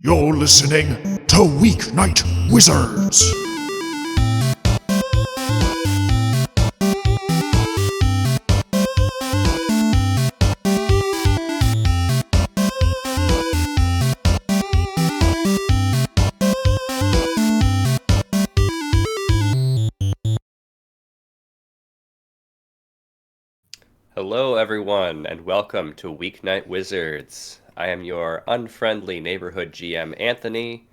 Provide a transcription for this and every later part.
You're listening to Weeknight Wizards. Hello, everyone, and welcome to Weeknight Wizards. I am your unfriendly neighborhood GM, Anthony,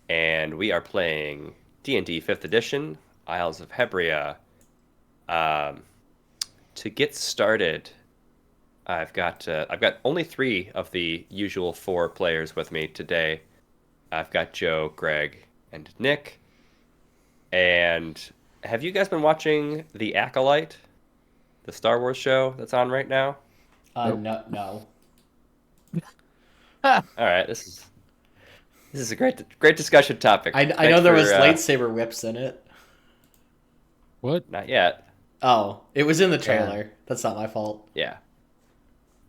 and we are playing D&D 5th Edition, Isles of Hebria. To get started, I've got only 3 of the usual 4 players with me today. I've got Joe, Greg, and Nick. And have you guys been watching The Acolyte? The Star Wars show that's on right now? No. All right, this is a great discussion topic. I know there was lightsaber whips in it. What? Not yet. Oh, it was in the trailer. That's not my fault. Yeah.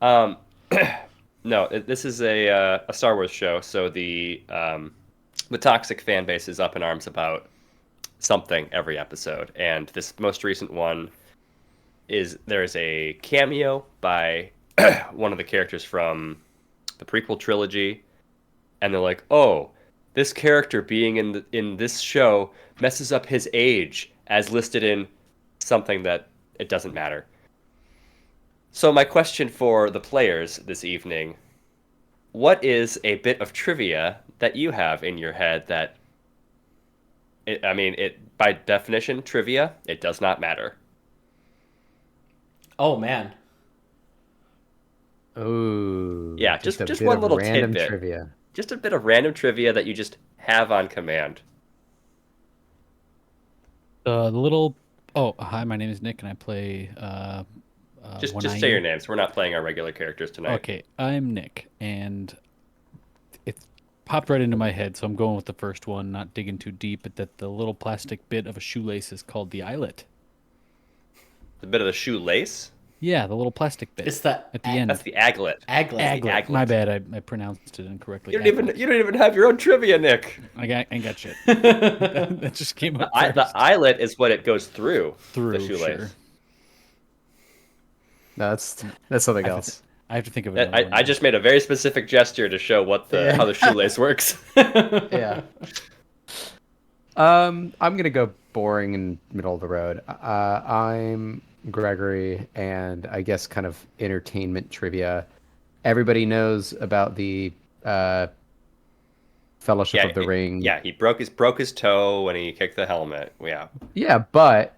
No, this is a Star Wars show, so the toxic fan base is up in arms about something every episode, and this most recent one there's a cameo by one of the characters from the prequel trilogy, and they're like, "Oh, this character being in this show messes up his age as listed in something that it doesn't matter." So my question for the players this evening: what is a bit of trivia that you have in your head that by definition, trivia, it does not matter? Oh man. Oh. Yeah, just one little random tidbit. trivia. Just a bit of random trivia that you just have on command. Oh, hi, my name is Nick, and I play. Just say your names. We're not playing our regular characters tonight. Okay, I'm Nick, and it popped right into my head, so I'm going with the first one, not digging too deep. But that the little plastic bit of a shoelace is called the eyelet. The bit of the shoelace? Yeah, the little plastic bit. It's that at the end. That's the aglet. Aglet. My bad. I pronounced it incorrectly. You don't even have your own trivia, Nick. I got shit. that just came up. The eyelet is what it goes through the shoelace. Sure. No, that's something else. I have to think of it. I just made a very specific gesture to show how the shoelace works. Yeah. I'm gonna go boring and middle of the road. I'm Gregory, and I guess kind of entertainment trivia. Everybody knows about the Fellowship of the Ring. Yeah, he broke his toe when he kicked the helmet. Yeah. Yeah, but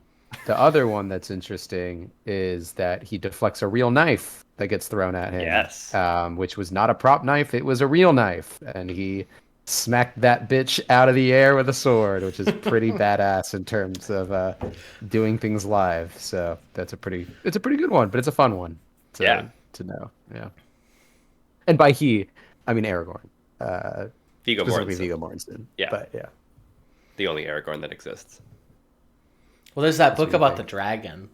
the other one that's interesting is that he deflects a real knife that gets thrown at him. Yes. Which was not a prop knife; it was a real knife, and he smacked that bitch out of the air with a sword, which is pretty badass in terms of doing things live. So it's a pretty good one, but it's a fun one to know. Yeah. And by he, I mean Aragorn. Viggo Mortensen. Yeah. But yeah. The only Aragorn that exists. Well, there's that book about the dragon.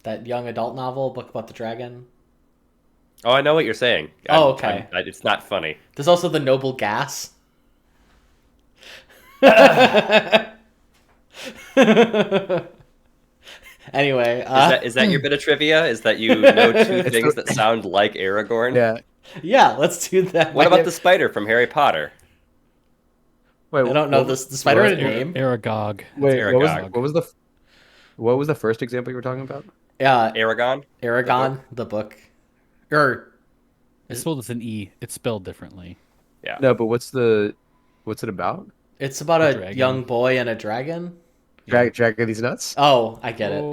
That young adult novel, book about the dragon. Oh, I know what you're saying. Okay. It's not funny. There's also the noble gas. Anyway, is that your bit of trivia? Is that you know 2 things that sound like Aragorn? Yeah, let's do that. What about the spider from Harry Potter? Wait, I don't know the spider had a name. Aragog. Wait, Aragog. what was the first example you were talking about? Aragon? Aragon, the book. It's spelled with an E. It's spelled differently. Yeah. No, but what's it about? It's about a dragon. young boy and a dragon. Drag these nuts? Oh, I get it.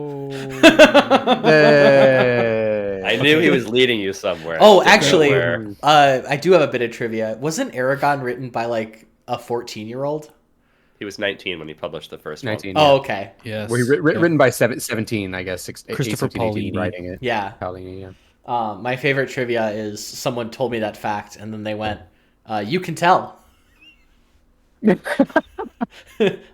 Hey. I knew he was leading you somewhere. Oh, actually, I do have a bit of trivia. Wasn't Aragon written by like a 14-year-old? He was 19 when he published the first 19. one. Yeah. Oh, okay. Yes. Well, written by 17, I guess. Christopher 17, 18, Paolini. writing it. Yeah. Paolini, yeah. My favorite trivia is someone told me that fact, and then they went, "You can tell."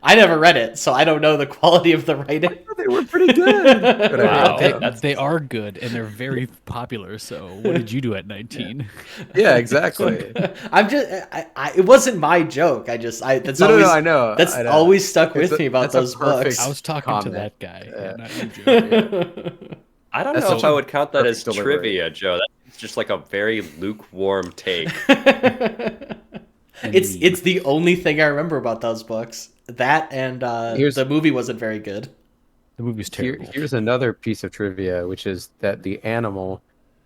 I never read it, so I don't know the quality of the writing. They were pretty good. But I Wow. read them. They are good and they're very popular. So what did you do at 19? Yeah, exactly. I'm just, it wasn't my joke. That's No, always, I know. that's I know. always stuck It's with me about that's a those perfect books. I was talking comment. to that guy, Yeah. not you, Joe. I don't That's know if such I a would count that as perfect delivery. trivia, Joe. That's just like a very lukewarm take. And It's me. it's the only thing I remember about those books. That and Here's- the movie wasn't very good. The movie's terrible. Here's another piece of trivia, which is that the animal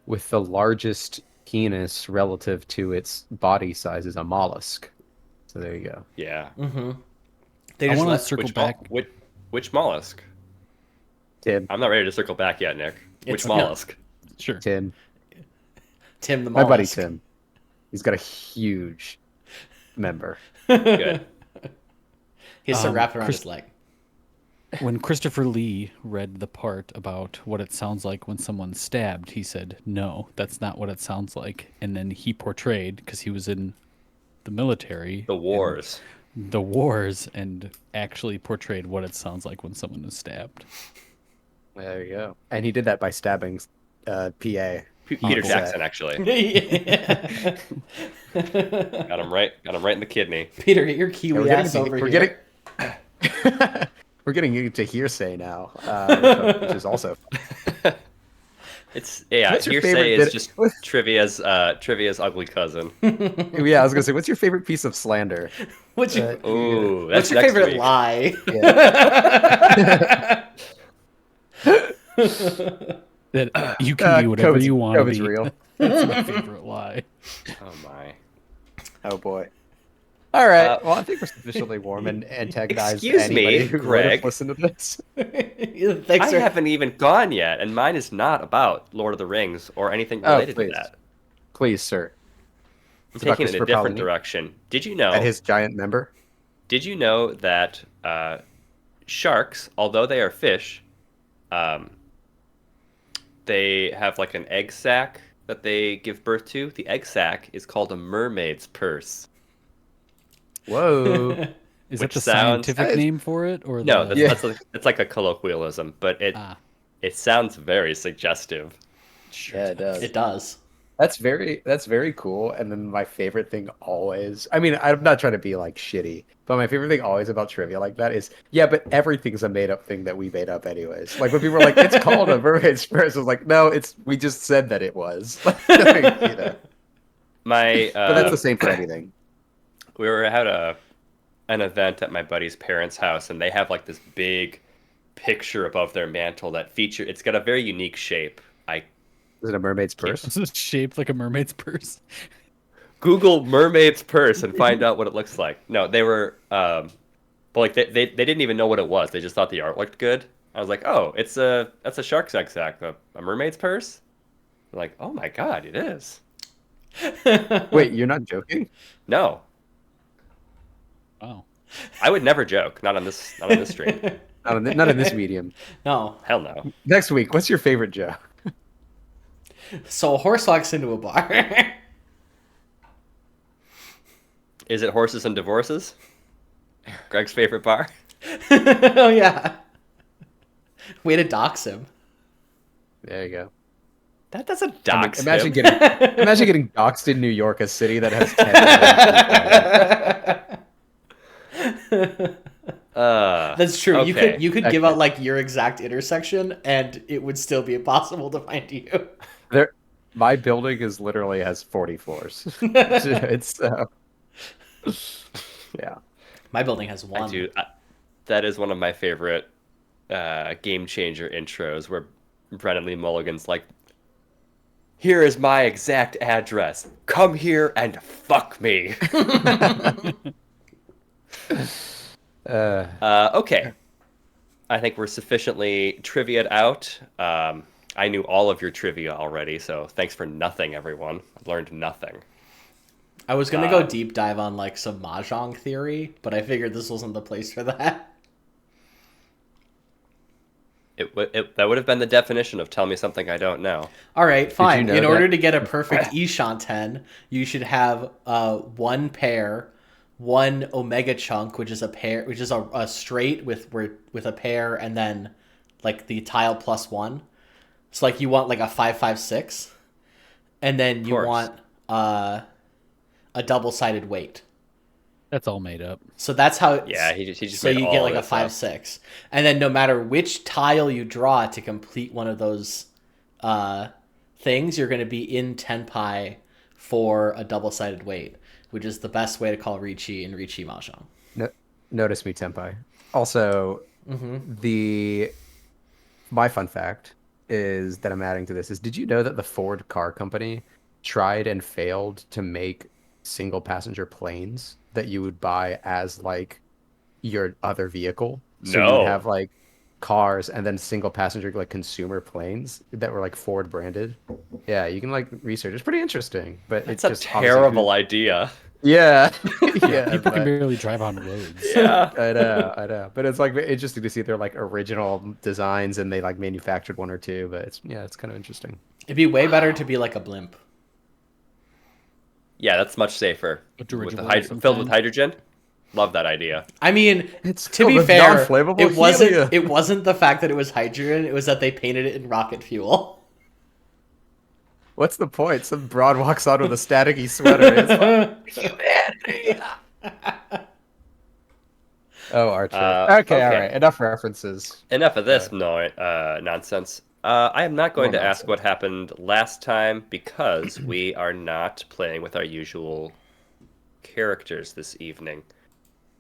with the largest penis relative to its body size is a mollusk. So there you go. Yeah. They I just want to let circle Which, back. which mollusk? Tim, I'm not ready to circle back yet, Nick. Which It's- mollusk? Sure. Tim, Tim the my buddy mollusk. Tim. He's got a huge member. Good. He has to wrap it around his leg. When Christopher Lee read the part about what it sounds like when someone's stabbed, he said, "No, that's not what it sounds like." And then he portrayed, because he was in the military, The wars. the wars, and actually portrayed what it sounds like when someone is stabbed. There you go. And he did that by stabbing PA. Peter Cool. Jackson, actually. Yeah. Got him right. Got him right in the kidney. Peter, get your Kiwi We're ass getting, over we're here. getting we're getting into hearsay now, which is also fun. It's What's your hearsay favorite is bit- just trivia's ugly cousin. Yeah, I was gonna say, what's your favorite piece of slander? What's your Ooh, What's that's your next favorite week. lie? That you can be whatever you want to COVID's be. real. That's my favorite lie. Oh my. Oh boy. All right. Uh, Well, I think we're sufficiently warm and antagonized Excuse me, anybody who would Greg. have listened to this. Thanks I for haven't even gone yet, and mine is not about Lord of the Rings or anything Oh, related to please. that. Please, sir. I'm It's about taking it in a Christopher different Paolini direction. Did you know? and his giant member. Did you know that sharks, although they are fish, they have like an egg sac that they give birth to? The egg sac is called a mermaid's purse. Whoa. Is Which that the sounds- scientific name for it, or No, the... that's like a colloquialism, but it sounds very suggestive. Yeah, it does. It does. That's very cool. And then my favorite thing always, I mean, I'm not trying to be like shitty, but my favorite thing always about trivia like that is, yeah, but everything's a made up thing that we made up anyways. Like when people are like, it's called a mermaid's purse, I was like, no, we just said that it was. You know. My But that's the same for anything. we were at an event at my buddy's parents' house, and they have like this big picture above their mantle that it's got a very unique shape. I Is it a mermaid's purse? Is it shaped like a mermaid's purse? Google mermaid's purse and find out what it looks like. No, they were but like they didn't even know what it was. They just thought the art looked good. I was like, oh, that's a shark's egg sac, a mermaid's purse. I'm like, oh my god, it is. Wait, you're not joking? No, Oh, I would never joke. Not on this stream. Not in this medium. No. Hell no. Next week, what's your favorite joke? So a horse walks into a bar. Is it horses and divorces? Greg's favorite bar. Oh yeah. Way to dox him. There you go. That doesn't I mean, dox imagine him. getting doxxed in New York, a city that has 10 That's true. Okay. You could give out like your exact intersection, and it would still be impossible to find you. There, my building literally has 40 floors. It's yeah. My building has one. I do. That is one of my favorite game changer intros where Brennan Lee Mulligan's like, here is my exact address. Come here and fuck me. Okay. I think we're sufficiently trivia'd out. I knew all of your trivia already, so thanks for nothing, everyone. I learned nothing. I was gonna go deep dive on like some mahjong theory, but I figured this wasn't the place for that. That would have been the definition of tell me something I don't know. All right, fine. know In order that- to get a perfect Ishan 10, you should have one pair one omega chunk, which is a pair, which is a straight with a pair, and then like the tile +1. So like you want like a 5 5 6, and then you course. want a double-sided weight. That's all made up. So that's how. Yeah, he just so made you all get of like a this 5 up. 6, and then no matter which tile you draw to complete one of those things, you're going to be in 10 pi for a double-sided weight, which is the best way to call Ricci in Ricci Mahjong. No, notice me, Tenpai. Also, the my fun fact is that I'm adding to this is: did you know that the Ford car company tried and failed to make single passenger planes that you would buy as like your other vehicle? So you would No. have like cars and then single passenger like consumer planes that were like Ford branded. Yeah, you can like research. It's pretty interesting, but It's it's a just terrible idea. Yeah, Yeah, people can but barely drive on roads. Yeah. I know, but it's like interesting to see their like original designs and they like manufactured one or two. But it's kind of interesting. It'd be way better to be like a blimp. Yeah, that's much safer. A dirigible With of some filled with kind. hydrogen. Love that idea. I mean, It's to filled be with fair, non-flammable it wasn't. helium. It wasn't the fact that it was hydrogen. It was that they painted it in rocket fuel. What's the point? Some broad walks on with a staticky sweater. It's like, humanity. Oh, Archer. Okay, all okay. right. Enough references. Enough of this nonsense. I am not going More to ask nonsense. what happened last time because we are not playing with our usual characters this evening.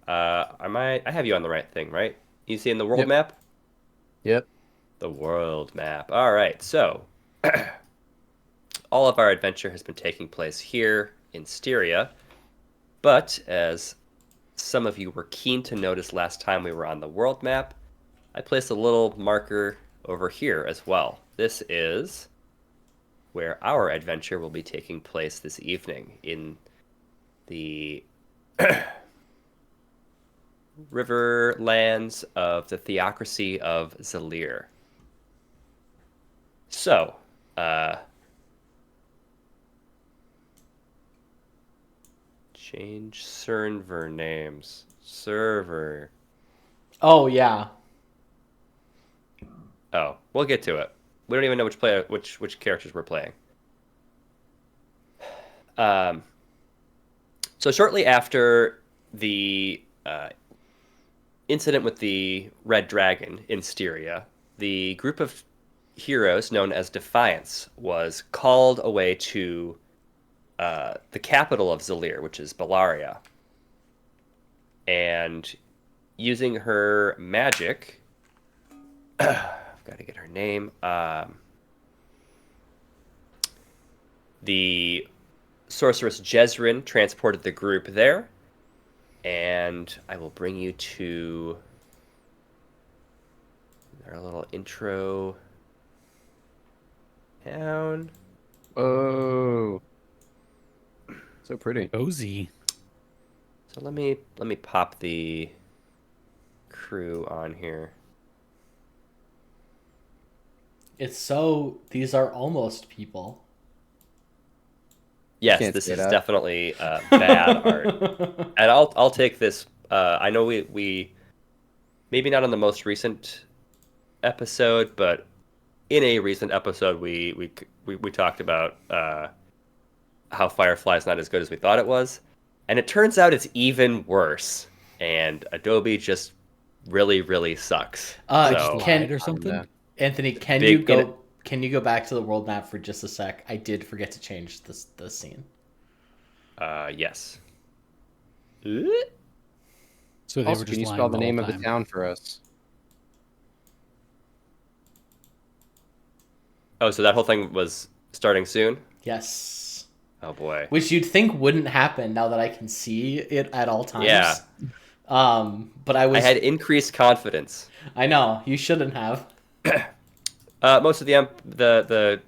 I have you on the right thing, right? You see in the world Yep. map? Yep. The world map. All right, so all of our adventure has been taking place here in Styria, but as some of you were keen to notice last time we were on the world map, I placed a little marker over here as well. This is where our adventure will be taking place this evening in the riverlands of the theocracy of Zalir. So, change server names. Server. Oh yeah. Oh, we'll get to it. We don't even know which characters we're playing. So shortly after the incident with the Red Dragon in Styria, the group of heroes known as Defiance was called away to the capital of Zalir, which is Bellaria. And using her magic, I've got to get her name. The sorceress Jezrin transported the group there, and I will bring you to our little intro town. Oh, so pretty. Cozy. So let me pop the crew on here. These are almost people. Yes, Can't this say is that. definitely bad art, and I'll take this. I know we maybe not on the most recent episode, but in a recent episode we talked about how Firefly's not as good as we thought it was, and it turns out it's even worse. And Adobe just really sucks. So, Lied or something? Anthony, can Big you go back to the world map for just a sec? I did forget to change the scene. yes. So they Also, were can just you lying spell the name whole of the time. town for us? Oh, so that whole thing was starting soon? Yes. Oh boy. Which you'd think wouldn't happen now that I can see it at all times. Yeah. But I had increased confidence. I know, you shouldn't have. Most of the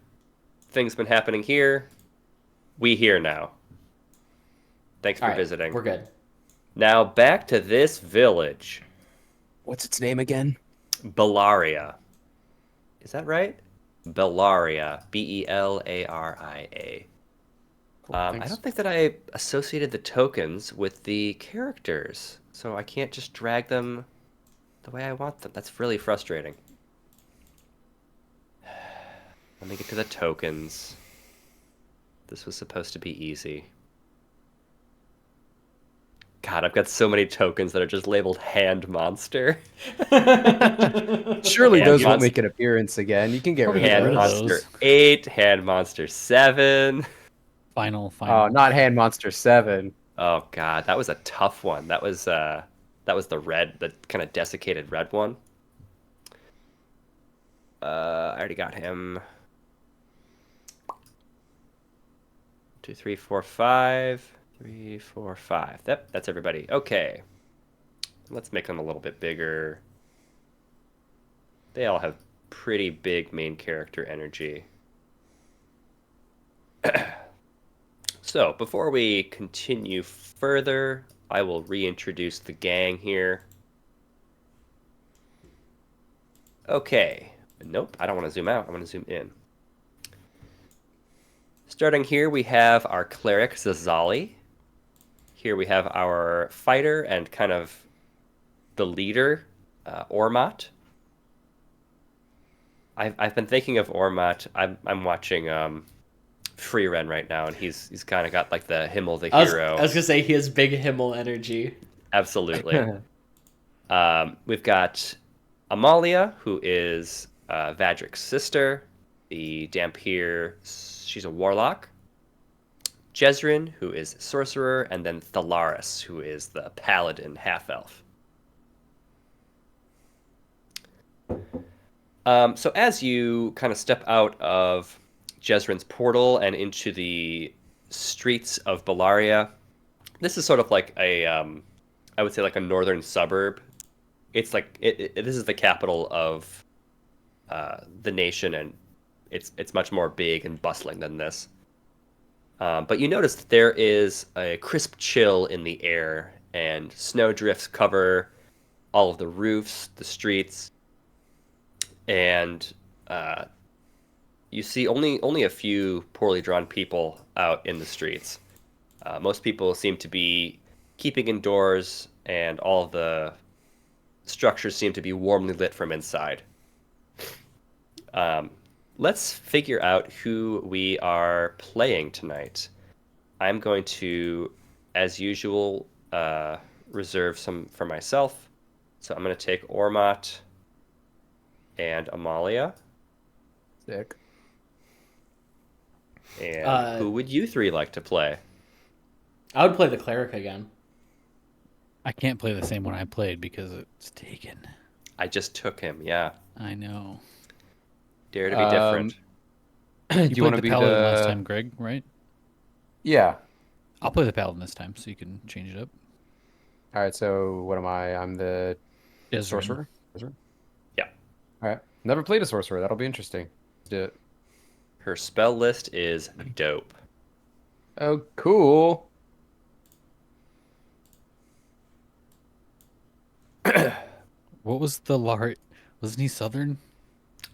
things been happening here. We here now. Thanks for All right, visiting. we're good. Now back to this village, What's its name again? Bellaria. Is that right? Bellaria. Bellaria. I Thanks. don't think that I associated the tokens with the characters, so I can't just drag them the way I want them. That's really frustrating. Let me get to the tokens. This was supposed to be easy. God, I've got so many tokens that are just labeled Hand Monster. Surely Hand those won't Monster, make an appearance again. You can get Probably rid Hand of rid of those. Monster those. 8, Hand Monster 7. Final. Oh, not Hand Monster 7. Oh God, that was a tough one. That was the red, the kind of desiccated red one. I already got him. 2, 3, 4, 5. 3, 4, 5. Yep, that's everybody. Okay. Let's make them a little bit bigger. They all have pretty big main character energy. So, before we continue further, I will reintroduce the gang here. Okay. Nope, I don't want to zoom out. I want to zoom in. Starting here, we have our cleric, Zazali. Here we have our fighter and kind of the leader, Ormat. I've been thinking of Ormat. I'm watching Free Ren right now, and he's kind of got like the Himmel the hero. I was gonna say he has big Himmel energy. Absolutely. We've got Amalia, who is Vadric's sister, the Dampier. She's a warlock. Jezrin, who is sorcerer, and then Thalaris, who is the paladin half-elf. So as you kind of step out of Jezrin's portal and into the streets of Bellaria, this is sort of like a, I would say like a northern suburb. It's like this is the capital of the nation, and it's much more big and bustling than this. But you notice that there is a crisp chill in the air, and snow drifts cover all of the roofs, the streets, and you see only a few poorly drawn people out in the streets. Most people seem to be keeping indoors, and all of the structures seem to be warmly lit from inside. Let's figure out who we are playing tonight. I'm going to, as usual, reserve some for myself. So I'm going to take Ormat and Amalia. Sick. And who would you three like to play? I would play the cleric again. I can't play the same one I played because it's taken. I just took him, yeah. I know. Dare to be different. You Do you want played to the be paladin the? last time, Greg, right? Yeah. I'll play the paladin this time, so you can change it up. All right. So what am I? I'm the Jezrin. sorcerer. Sorcerer? Yeah. All right. Never played a sorcerer. That'll be interesting. Let's do it. Her spell list is dope. Oh, cool. What was the Lart? Wasn't he Southern?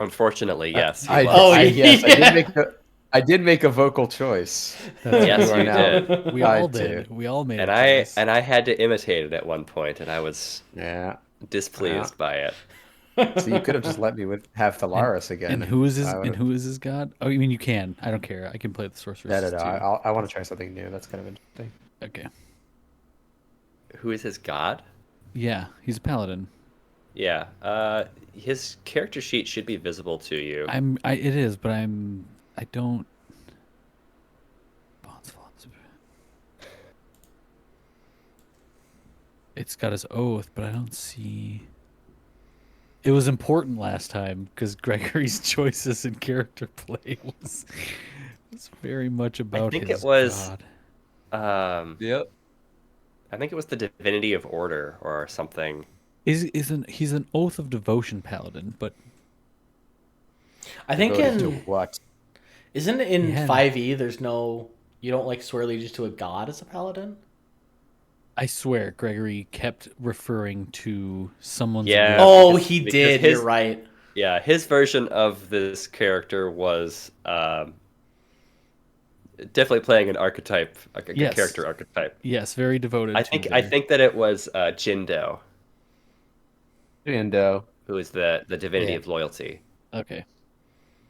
Unfortunately, yes. he I, was. Oh, yes, yeah. I did make a vocal choice. Yes, are you now- did. We all I did. do. We all made And a choice. I had to imitate it at one point, and I was Yeah. displeased by it. So you could have just let me have Thalaris again. And who is his? I And would've- who is his god? Oh, you mean you can? I don't care. I can play the sorceress No. too. I want to try something new. That's kind of interesting. Okay. Who is his god? Yeah, he's a paladin. Yeah. His character sheet should be visible to you. It is, but I don't. It's got his oath, but I don't see. It was important last time because Gregory's choices in character play was very much about think his it was- god. Yep. I think it was the Divinity of Order or something. He's an oath of devotion paladin, but I think Devoted to in what? isn't it in Yeah. 5e there's no you don't like swear allegiance to a god as a paladin? I swear Gregory kept referring to someone's Yeah. Oh, because- he because did. his- You're right. Yeah, his version of this character was Definitely playing an archetype, like a Yes. character archetype. Yes, very devoted. I to think their- that it was Jindo, And who is the divinity Yeah. of loyalty. Okay.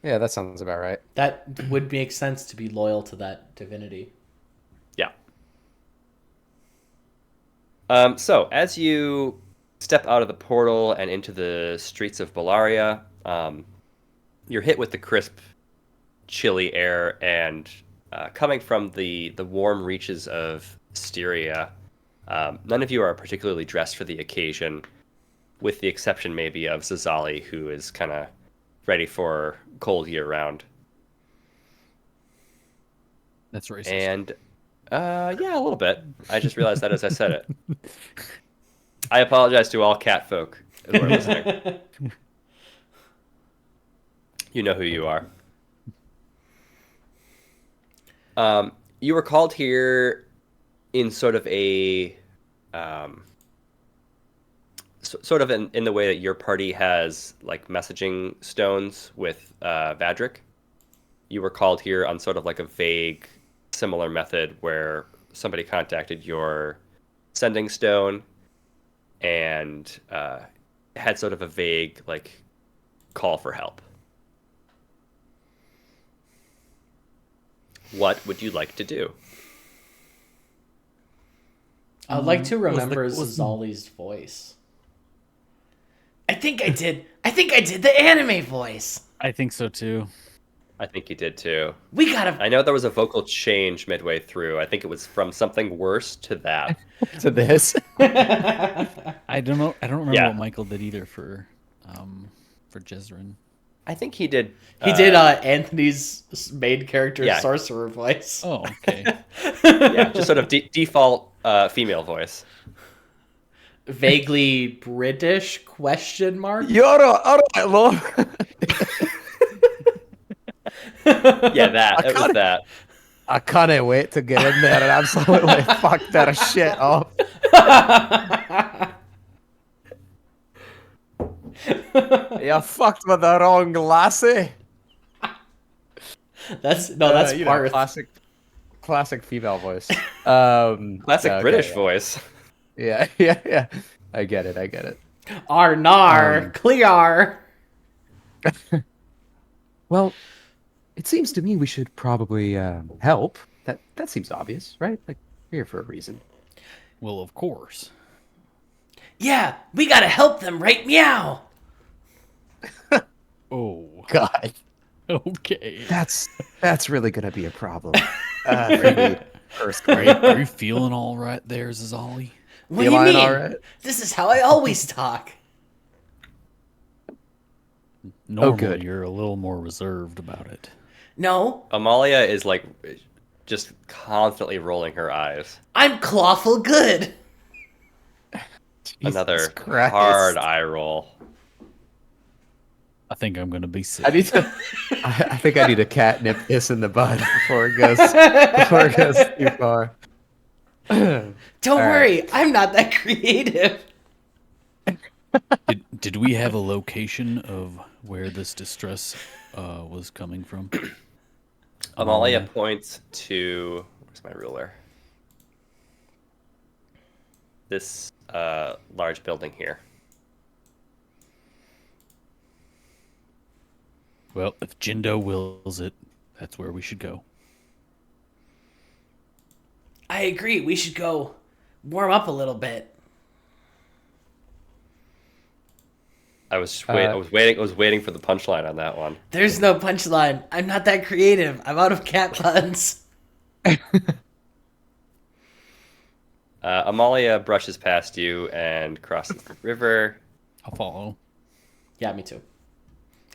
yeah, that sounds about right. That would make sense to be loyal to that divinity. Yeah. So as you step out of the portal and into the streets of Bellaria, you're hit with the crisp, chilly air, and coming from the warm reaches of Styria, none of you are particularly dressed for the occasion, with the exception maybe of Zazali, who is kind of ready for cold year round. That's racist. And yeah, a little bit. I just realized that as I said it. I apologize to all cat folk who are listening. You know who you are. You were called here in sort of a sort of in the way that your party has like messaging stones with Vadric. You were called here on sort of like a vague, similar method where somebody contacted your sending stone and had sort of a vague like call for help. What would you like to do? I'd like to remember was the- Zali's voice. I think I did the anime voice. I think so too. I think you did too. We gotta. I know there was a vocal change midway through. I think it was from something worse to that. To this. I don't know. I don't remember Yeah. what Michael did either for Jezrin. I think he did. He did Anthony's main character Yeah. sorcerer voice. Oh, okay. Yeah, just sort of default female voice. Vaguely British question mark. You're all right, Lord. Yeah, that. It was kinda- that. I can't wait to get in there and absolutely fuck that shit up. You fucked with the wrong lassie. That's You know, Parth. classic female voice. Classic okay, British yeah. voice. Yeah. I get it. Arnar, clear. Well, it seems to me we should probably help. That seems obvious, right? Like, we're here for a reason. Well, of course. Yeah, we gotta help them, right? Meow. Oh, God, okay. that's really gonna be a problem. For me, personally. Are you feeling all right there, Zazali? What do you Feeling mean? all right? This is how I always talk. Normally, good. you're a little more reserved about it. No, Amalia is like just constantly rolling her eyes. I'm clawful good. Jesus Another Christ. hard eye roll. I think I'm gonna be sick. I need to. I think I need a catnip this in the bud before it goes too far. Don't All worry, I'm not that creative. Did we have a location of where this distress was coming from? Amalia points to where's my ruler? This large building here. Well, if Jindo wills it, that's where we should go. I agree, we should go warm up a little bit. I was waiting for the punchline on that one. There's no punchline. I'm not that creative. I'm out of cat puns. Amalia brushes past you and crosses the river. I'll follow. Yeah, me too.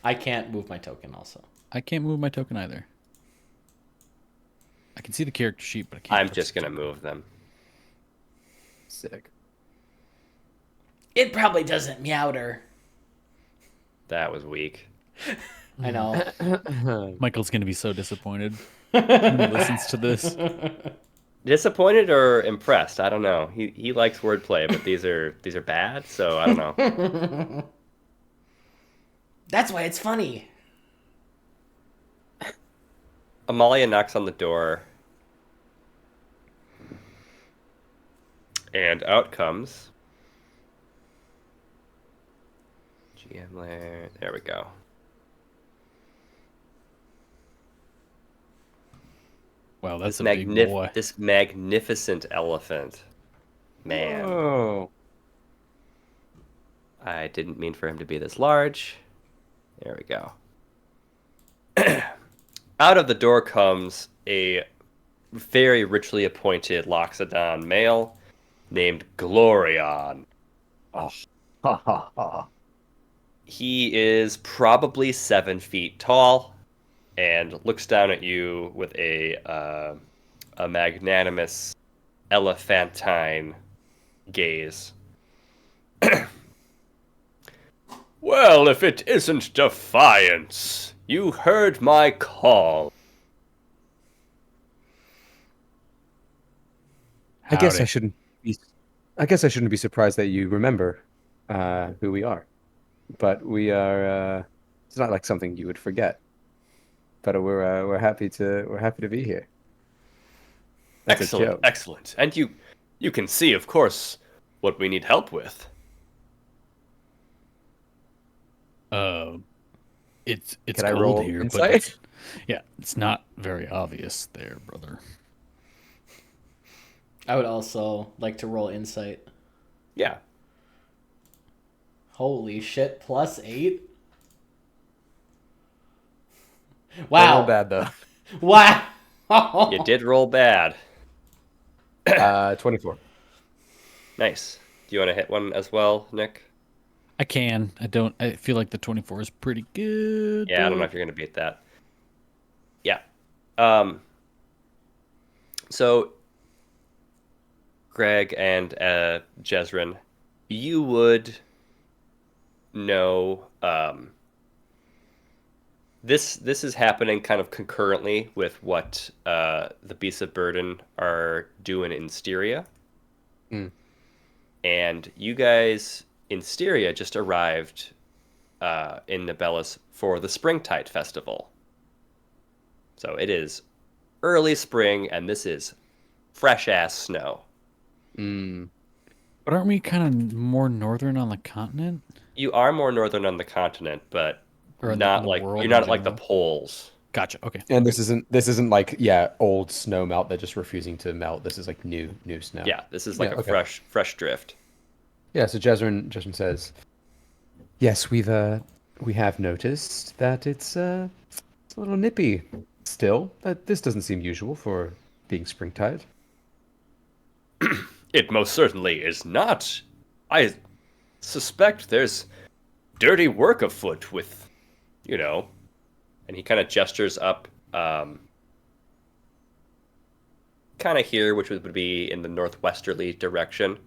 I can't move my token also. I can't move my token either. I can see the character sheet, but I can't. I'm touch just the gonna move them. Sick. It probably doesn't meowder. That was weak. I know. token. Michael's gonna be so disappointed when he listens to this. Disappointed or impressed? I don't know. He likes wordplay, but these are bad, so I don't know. That's why it's funny. Amalia knocks on the door, and out comes GM layer. There we go. Wow, that's a big boy. This magnificent elephant. Man. Oh. I didn't mean for him to be this large. There we go. Out of the door comes a very richly appointed Loxodon male named Glorion. Ha ha ha. He is probably 7 feet tall and looks down at you with a magnanimous elephantine gaze. Well, if it isn't defiance, you heard my call. I guess I Howdy. shouldn't be. I guess I shouldn't be surprised that you remember who we are. But we are. It's not like something you would forget. But we're happy to be here. That's a Excellent, joke. excellent. And you can see, of course, what we need help with. It's Can I cold roll here, insight? but it's not very obvious there, brother. I would also like to roll insight. Yeah. Holy shit, +8? Not Wow. bad though. Wow. You did roll bad. 24. Nice. Do you want to hit one as well, Nick? I can. I don't. I feel like the 24 is pretty good. Yeah, I don't know if you're going to beat that. Yeah. So, Greg and Jezrin, you would know this is happening kind of concurrently with what the Beasts of Burden are doing in Styria. Mm. And you guys in Styria just arrived in Nibelus for the Springtide Festival. So it is early spring, and this is fresh-ass snow. Mm. But aren't we kind of more northern on the continent? You are more northern on the continent, but Or in not the like world you're in not like the general? poles. Gotcha. Okay. And this isn't like old snow melt that just refusing to melt. This is like new snow. Yeah, this is like Yeah, a okay. fresh drift. Yeah, so Jezrin says, "Yes, we have noticed that it's a little nippy still. But this doesn't seem usual for being springtide." It most certainly is not. I suspect there's dirty work afoot with, and he kind of gestures up, kind of here, which would be in the northwesterly direction.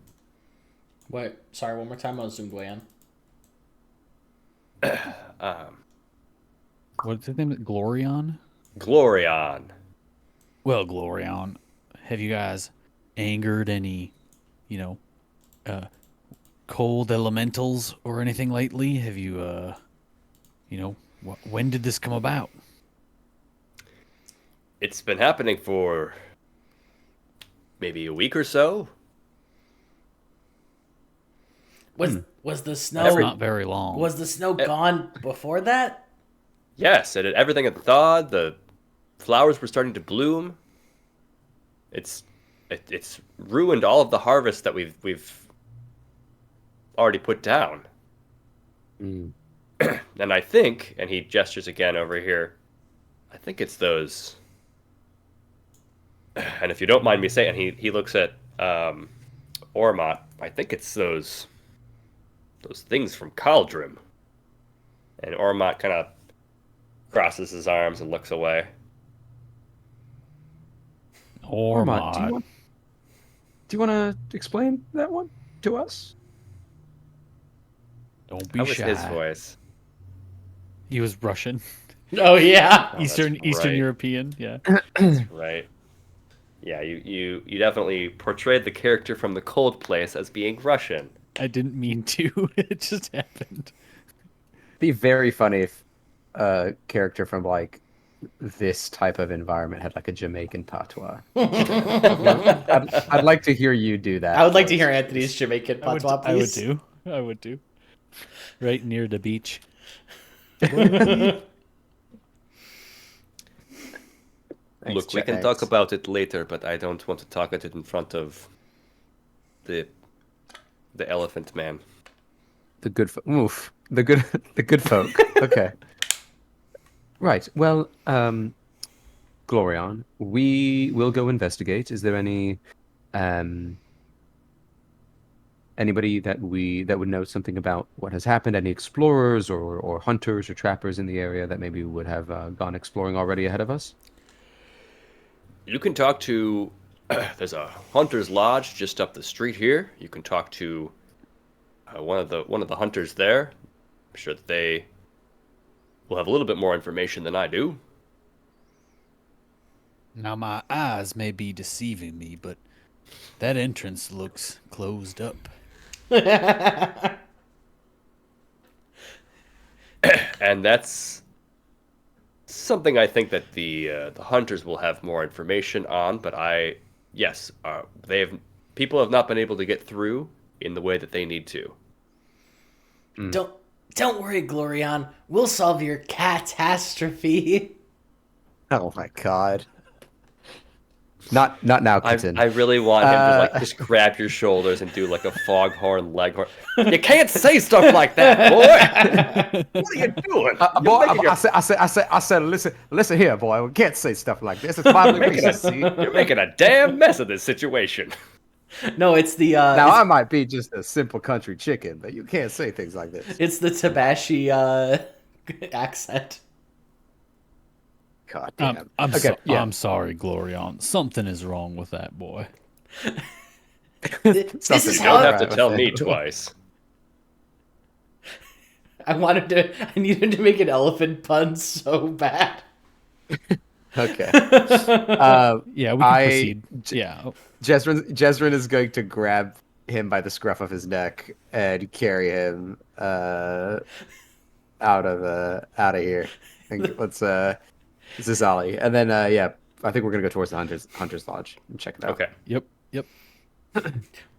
Wait, sorry, one more time. I was zoomed way in. What's his name? Glorion? Glorion. Well, Glorion, have you guys angered any, cold elementals or anything lately? Have you, when did this come about? It's been happening for maybe a week or so. Was the snow That's not very long. was the snow gone before that? Yes, everything had thawed. The flowers were starting to bloom. It's ruined all of the harvest that we've already put down. Mm. And I think, and he gestures again over here, I think it's those. And if you don't mind me saying, he looks at Ormot. I think it's those things from Caldrim. And Ormot kind of crosses his arms and looks away. Ormot, Ormod. do you want to explain that one to us? Don't be How was shy. his voice? He was Russian. Oh yeah. Oh, that's Eastern right. European, yeah. Right. Yeah, you definitely portrayed the character from the Cold Place as being Russian. I didn't mean to. It just happened. Be very funny if a character from like this type of environment had like a Jamaican patois. I'd like to hear you do that. I would like for to hear us, Anthony's please. Jamaican I would, patois, I would please. do. I would do. Right near the beach. Thanks, Look, we can James. talk about it later, but I don't want to talk about it in front of the elephant man. The good oof. The good the good folk. Okay. Right. Well, Glorion, we will go investigate. Is there um anybody that would know something about what has happened? Any explorers or hunters or trappers in the area that maybe would have gone exploring already ahead of us? You can talk to. There's a hunter's lodge just up the street here. You can talk to one of the hunters there. I'm sure that they will have a little bit more information than I do. Now, my eyes may be deceiving me, but that entrance looks closed up. And that's something I think that the hunters will have more information on. But yes, people have not been able to get through in the way that they need to. Don't worry, Glorion. We'll solve your catastrophe. Oh my god. Not now, kitten. I really want him to like just grab your shoulders and do like a foghorn leghorn. You can't say stuff like that, boy. What are you doing? Boy, I said, listen here, boy. We can't say stuff like this. It's violent see? You're making a damn mess of this situation. No, it's the Now, I might be just a simple country chicken, but you can't say things like this. it's the Tabashi accent. God damn. I'm sorry, Glorion. Something is wrong with that boy. This is You how don't have to tell me twice. I needed to make an elephant pun so bad. Okay. Yeah, we can proceed. Yeah. Jezrin is going to grab him by the scruff of his neck and carry him out of here. And let's Zizali. And then I think we're gonna go towards the hunter's lodge and check it out. Okay. Yep.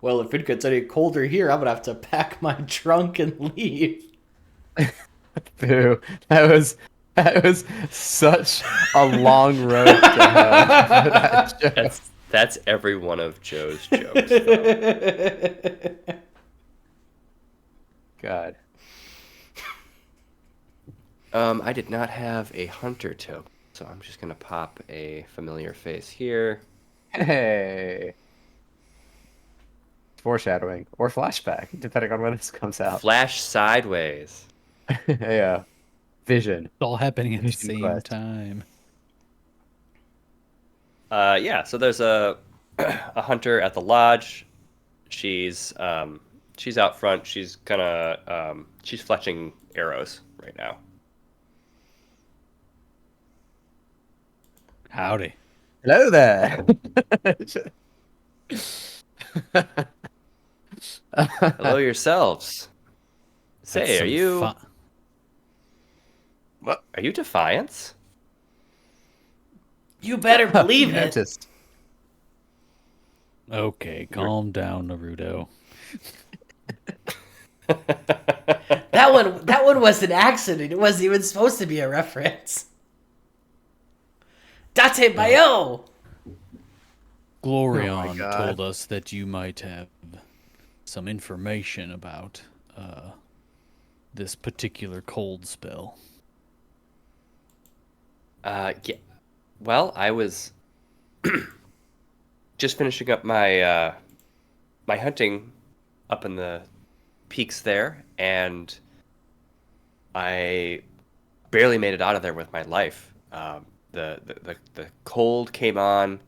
Well, if it gets any colder here, I'm gonna have to pack my trunk and leave. Boo. That was such a long road to hell for that joke. That's every one of Joe's jokes. Though. God. I did not have a hunter token, so I'm just gonna pop a familiar face here. Hey. Foreshadowing or flashback, depending on when this comes out. Flash sideways. Yeah. Vision. It's all happening at the Vision same quest. time. So there's a hunter at the lodge. She's out front. She's she's fletching arrows right now. Howdy. Hello there. Hello yourselves. That's Say, some are you Defiance? You better believe it. Noticed. Okay, calm down, Naruto. That one was an accident. It wasn't even supposed to be a reference. Date Bayo! Glorion God. told us that you might have some information about this particular cold spell. Yeah. Well, I was just finishing up my my hunting up in the peaks there, and I barely made it out of there with my life. The cold came on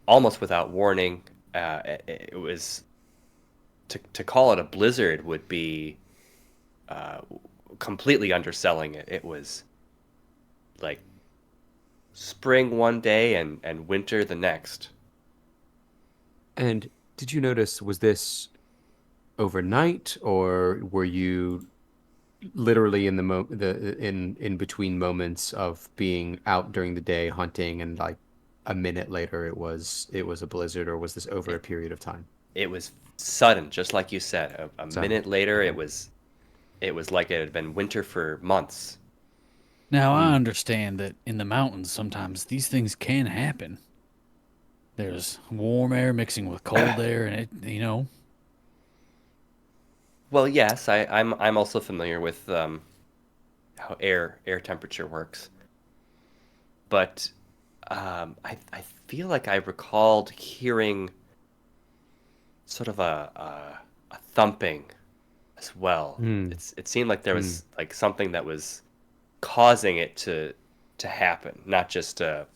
almost without warning. It was to call it a blizzard would be completely underselling it. It was like spring one day and winter the next. And did you notice, was this overnight, or were you literally in in between moments of being out during the day hunting and like a minute later it was a blizzard, or was this over a period of time? It was sudden, just like you said. A So, minute later, okay. it was like it had been winter for months. Now I Mm. understand that in the mountains sometimes these things can happen. There's warm air mixing with cold air, and it. Well, yes, I'm also familiar with how air temperature works, but I feel like I recalled hearing sort of a thumping as well. Mm. It seemed like there Mm. was like something that was causing it to happen, not just a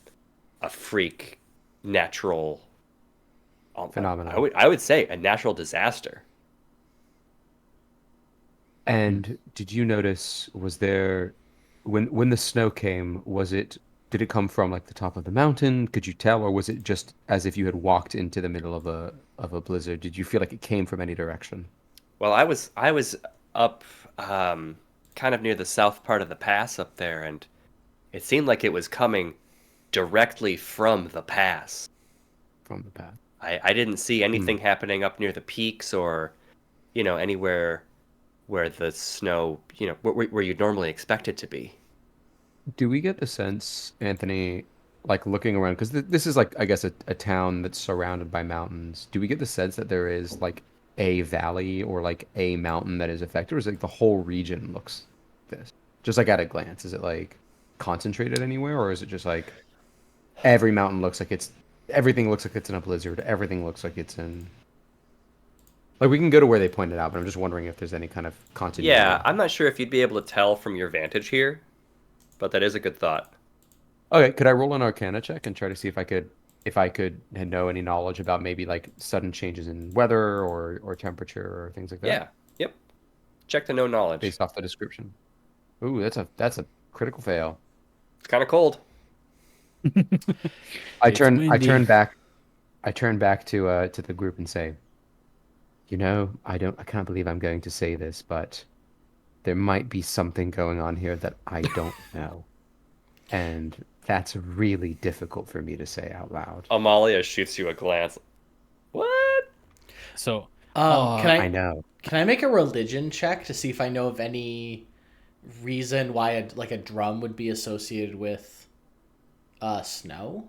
freak natural. I Phenomenon. would say a natural disaster. And did you notice, was there, when the snow came, did it come from like the top of the mountain? Could you tell, or was it just as if you had walked into the middle of a blizzard? Did you feel like it came from any direction? Well, I was up kind of near the south part of the pass up there, and it seemed like it was coming directly from the pass. From the path. I didn't see Hmm. anything happening up near the peaks or, anywhere where the snow, where you'd normally expect it to be. Do we get the sense, Anthony, like looking around, because this is like, I guess, a town that's surrounded by mountains. Do we get the sense that there is like a valley or like a mountain that is affected, or is it like the whole region looks this? Just like at a glance, is it like concentrated anywhere, or is it just like every mountain looks like everything looks like it's in a blizzard, everything looks like it's in, like we can go to where they pointed out, but I'm just wondering if there's any kind of Yeah, continuity. I'm not sure if you'd be able to tell from your vantage here, but that is a good thought. Okay, could I roll an Arcana check and try to see if I could know any knowledge about maybe like sudden changes in weather or temperature or things like that Yeah. Yep. Check the no knowledge. based off the description? Ooh, that's a critical fail. It's kind of cold. I It's turn I windy. turn back I turn back to the group and say, I can't believe I'm going to say this, but there might be something going on here that I don't know. And that's really difficult for me to say out loud. Amalia shoots you a glance. What? So, Can uh, I I know. make a religion check to see if I know of any reason why a drum would be associated with snow?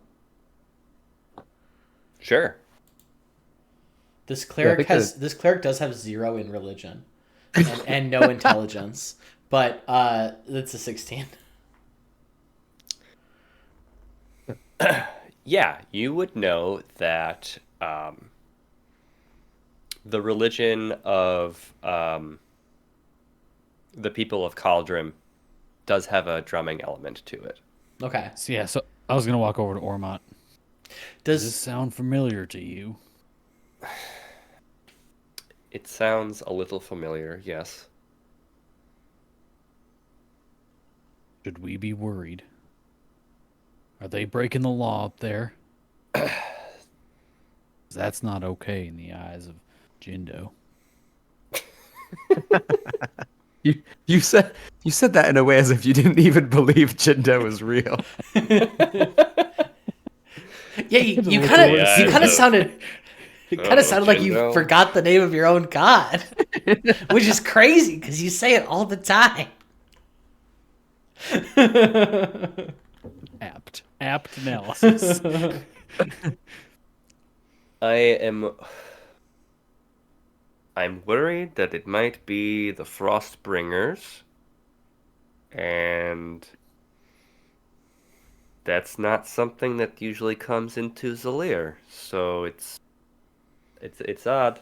Sure. Yeah, I think that This cleric does have 0 in religion and no intelligence, but it's a 16. Yeah, you would know that the religion of the people of Cauldron does have a drumming element to it. Okay. so I was gonna walk over to Ormont. Does this Does sound familiar to you? It sounds a little familiar, yes. Should we be worried? Are they breaking the law up there? 'Cause that's not okay in the eyes of Jindo. you you said that in a way as if you didn't even believe Jindo was real. yeah, look away. you kind of sounded like you Jindo. forgot the name of your own god, which is crazy because you say it all the time. Apt analysis. I'm worried that it might be the Frostbringers, and that's not something that usually comes into Zalir, so it's odd.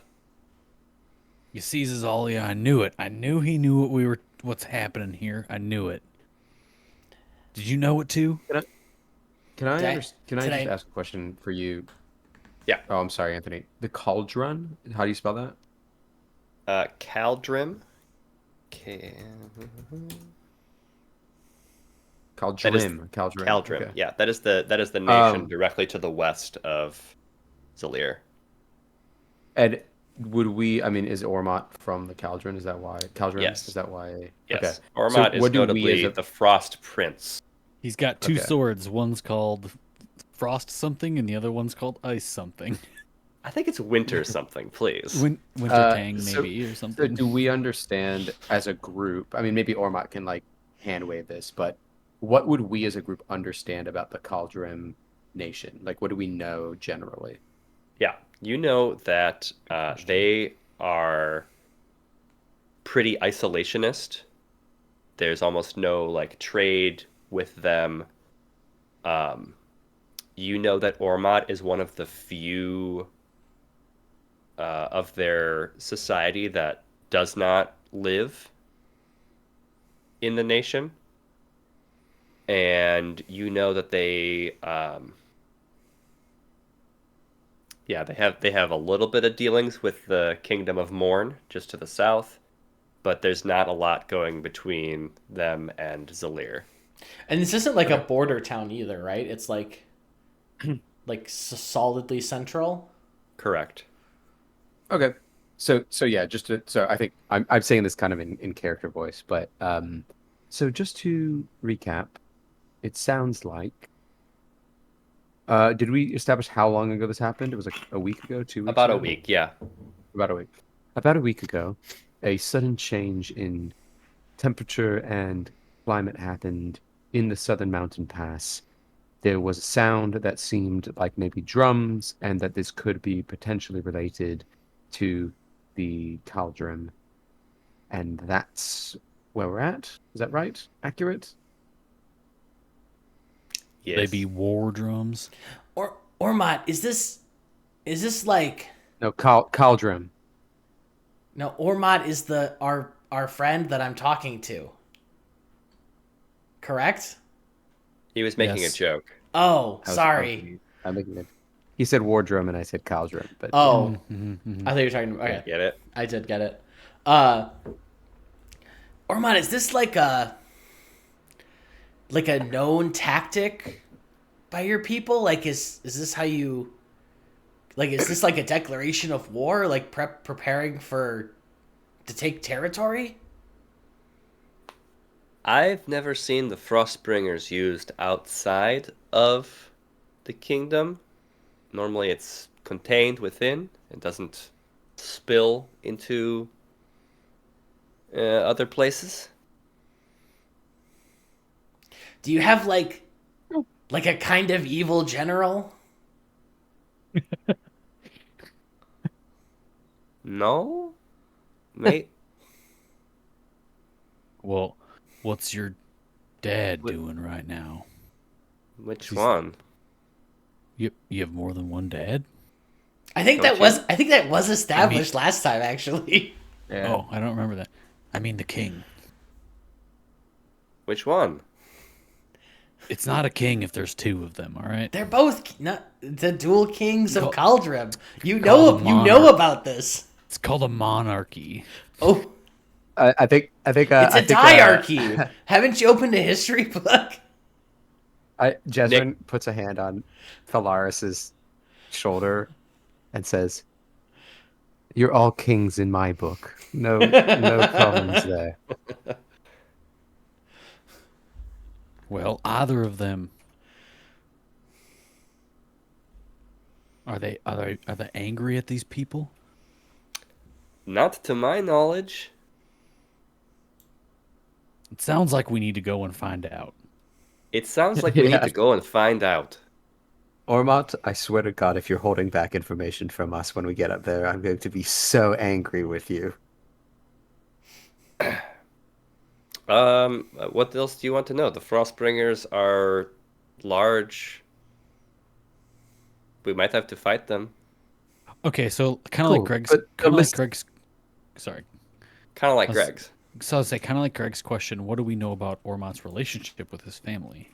You seizes Ollie. I knew it. I knew he knew what's happening here. I knew it. Did you know it too? Can I Did just I ask a question for you? Yeah. Oh, I'm sorry, Anthony. The cauldron, how do you spell that? Caldrim. K- That is Cauldron. Caldrim. Okay. Yeah, that is the nation Um, directly to the west of Zalir. and would we? I mean, is Ormot from the Cauldron? Is that why? Cauldron? Yes. Is that why? Yes. Okay. Ormot is what do we as notably a? the Frost Prince. He's got two Okay. swords. One's called Frost something, and the other one's called Ice something. I think it's Winter something, please. Winter Tang so- maybe or So something. do we understand as a group? I mean, maybe Ormot can like hand wave this, but what would we as a group understand about the Cauldron Nation? Like, what do we know generally? Yeah, you know that they are pretty isolationist. There's almost no like trade with them. You know that Ormot is one of the few of their society that does not live in the nation, and you know that they have a little bit of dealings with the Kingdom of Morn just to the south, but there's not a lot going between them and Zalir. And this isn't like a border town either, right? It's like solidly central. Correct. Okay. So yeah, so I think I'm saying this kind of in character voice, but so just to recap, it sounds like did we establish how long ago this happened? It was like a week ago, 2 weeks About a ago? week, yeah. About a week. About a week ago, a sudden change in temperature and climate happened in the Southern Mountain Pass. There was a sound that seemed like maybe drums, and that this could be potentially related to the Cauldron. And that's where we're at. Is that right? Accurate? Yes. They be war drums. Or Ormot, is this like No, Cauldron. no? Ormot is the our friend that I'm talking to. Correct? He was making Yes. a joke. Oh, I was sorry. confused. I'm making it. He said war drum and I said Cauldron, but Oh, Mm-hmm. I thought you were talking. Okay, Get it? I did get it. Ormot, is this like a known tactic by your people? Like, is this how you? Like, is this like a declaration of war? Like preparing to take territory? I've never seen the Frostbringers used outside of the kingdom. Normally it's contained within. It doesn't spill into other places. Do you have like a kind of evil general? No? Mate? Well, what's your dad doing right now? Which one? You have more than one dad? I think Don't that was established last time, actually. yeah. Oh, I don't remember that. I mean the king. Which one? It's not a king if there's two of them, all right? They're both not the dual kings of Call- Cauldron. You call them know monarch. about this. It's called a monarchy. Oh, I think it's a I think, diarchy. Haven't you opened a history book? Jesrin puts a hand on Thalaris's shoulder and says, "You're all kings in my book. No problems there." Well, either of them. Are they angry at these people? Not to my knowledge. It sounds like we need to go and find out. It sounds like we need Yeah. to go and find out. Ormot, I swear to God, if you're holding back information from us when we get up there, I'm going to be so angry with you. What else do you want to know? The Frostbringers are large. We might have to fight them. Okay, so kind of Cool, like Greg's but kind of like listen- Greg's sorry. Kind of like Let's- Greg's. So I would say kind of like Greg's question, what do we know about Ormot's relationship with his family?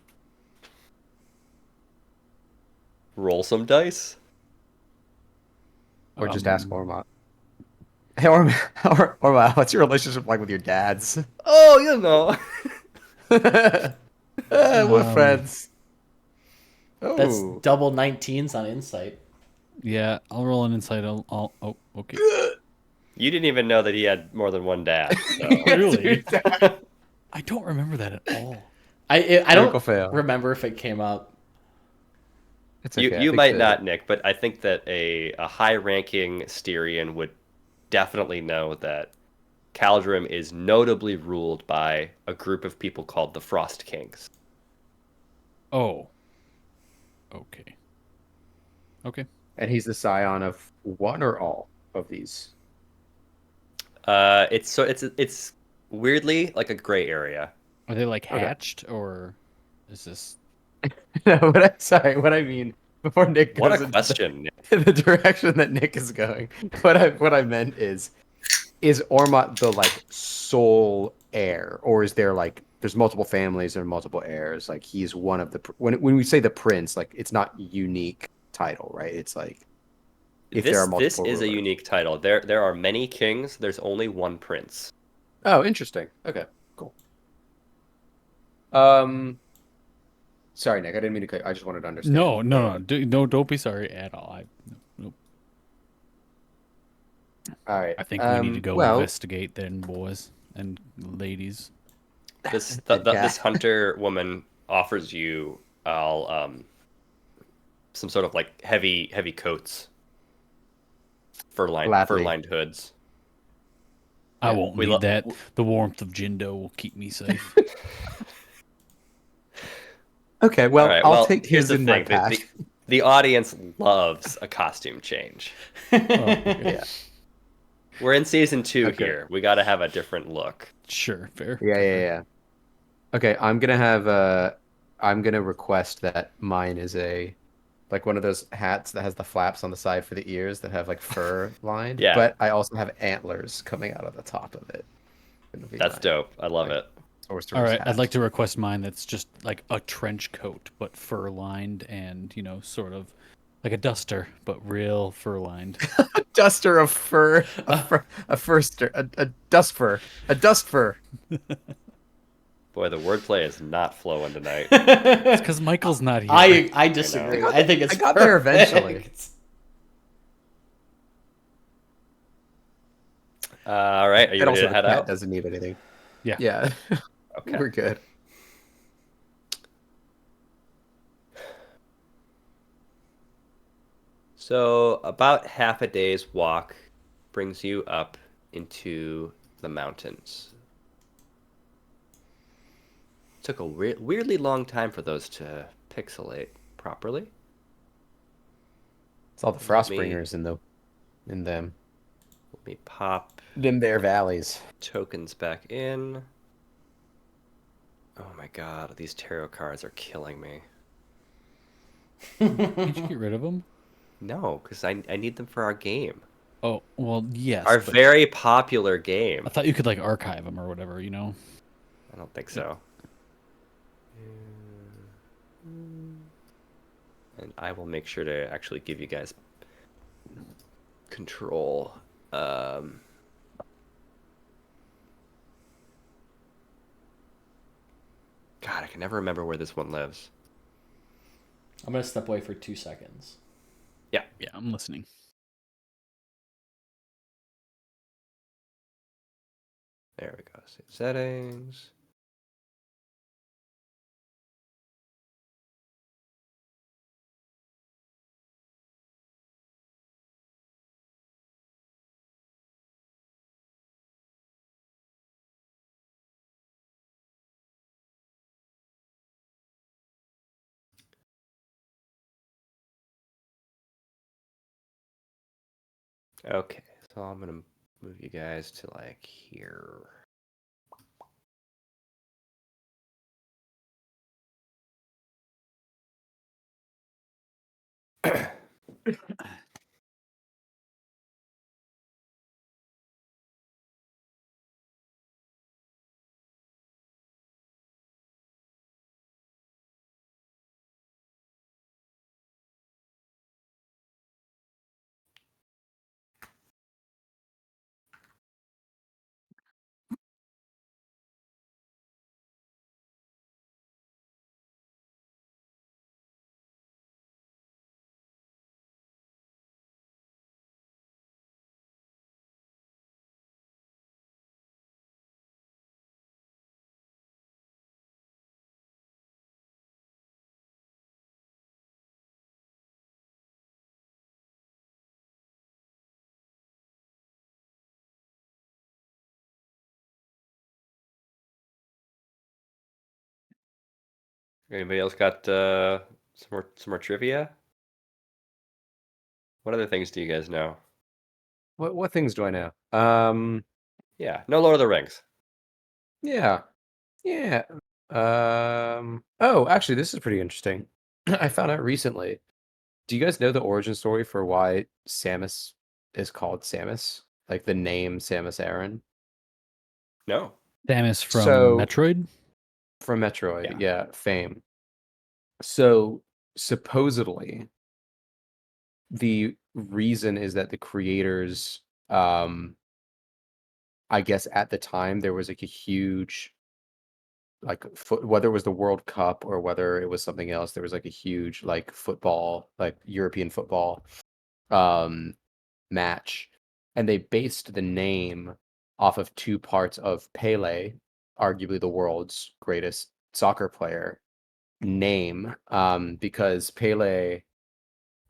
Roll some dice. Or just ask Ormot. Hey, Ormot, what's your relationship like with your dads? Oh, you know. We're friends. That's Oh. double 19s on insight. Yeah, I'll roll an insight. Oh, okay. You didn't even know that he had more than one dad. So Really? I don't remember that at all. I Critical don't fail. remember if it came up. It's you okay. I you think might that not, Nick, but I think that a high-ranking Styrian would definitely know that Caldrim is notably ruled by a group of people called the Frost Kings. Oh, okay. Okay. And he's the scion of one or all of these. It's weirdly like a gray area. Are they like Okay. hatched or is this? No, sorry, what I mean before Nick What a goes into question, Nick. the direction that Nick is going, what I meant is Ormont the like sole heir, or is there like there's multiple families and multiple heirs? Like he's one of the when we say the prince, like it's not unique title, right? It's like if there are This multiple is a rulers. unique title. There are many kings. There's only one prince. Oh, interesting. Okay, cool. Sorry, Nick, I didn't mean to cut. I just wanted to understand. No. Don't be sorry at all. Nope. All right. I think we need to go Well, investigate then, boys and ladies. Dead cat. This hunter woman offers you all some sort of like heavy coats, fur Gladly. lined hoods. I Yeah, won't we need lo- that. The warmth of Jindo will keep me safe. Okay, All well, right. I'll Well, take here's his the in my thing. pack. The audience loves a costume change. Oh, okay. Yeah. We're in season 2 Okay. here. We got to have a different look. Sure, fair. Yeah. Okay, I'm gonna request that mine is a like one of those hats that has the flaps on the side for the ears that have like fur lined, Yeah, but I also have antlers coming out of the top of it. It'll be that's my dope. I love like it. All sorcerer's right, I'd hat. like to request mine that's just like a trench coat, but fur lined and, sort of like a duster, but real fur lined. Duster of fur, a furster, a dust fur, a dust fur. Boy, the wordplay is not flowing tonight. It's because Michael's not here. I disagree. know. I think it's I got there eventually. perfect. All right, are you And ready also to the head cat out? doesn't need anything. Yeah. Yeah, Okay. we're good. So about half a day's walk brings you up into the mountains. Took a weirdly long time for those to pixelate properly. It's all the Frostbringers in them. Let me pop Them there valleys. tokens back in. Oh my god, these tarot cards are killing me. Did you get rid of them? No, because I need them for our game. Oh, well, yes. Our but very popular game. I thought you could like archive them or whatever, I don't think so. And I will make sure to actually give you guys control. God, I can never remember where this one lives. I'm gonna step away for 2 seconds. Yeah. Yeah, I'm listening. There we go. Save settings. Okay, so I'm gonna move you guys to like here. Anybody else got some more trivia? What other things do you guys know? What things do I know? Yeah, no Lord of the Rings. Yeah. Yeah. Oh, actually, this is pretty interesting. I found out recently. Do you guys know the origin story for why Samus is called Samus? Like the name Samus Aran? No. Samus from So Metroid. from Metroid, Yeah. yeah, fame. So supposedly the reason is that the creators, I guess at the time there was like a huge whether it was the World Cup or whether it was something else, there was like a huge like football, like European football um match, and they based the name off of two parts of Pele, arguably the world's greatest soccer player name, because Pele,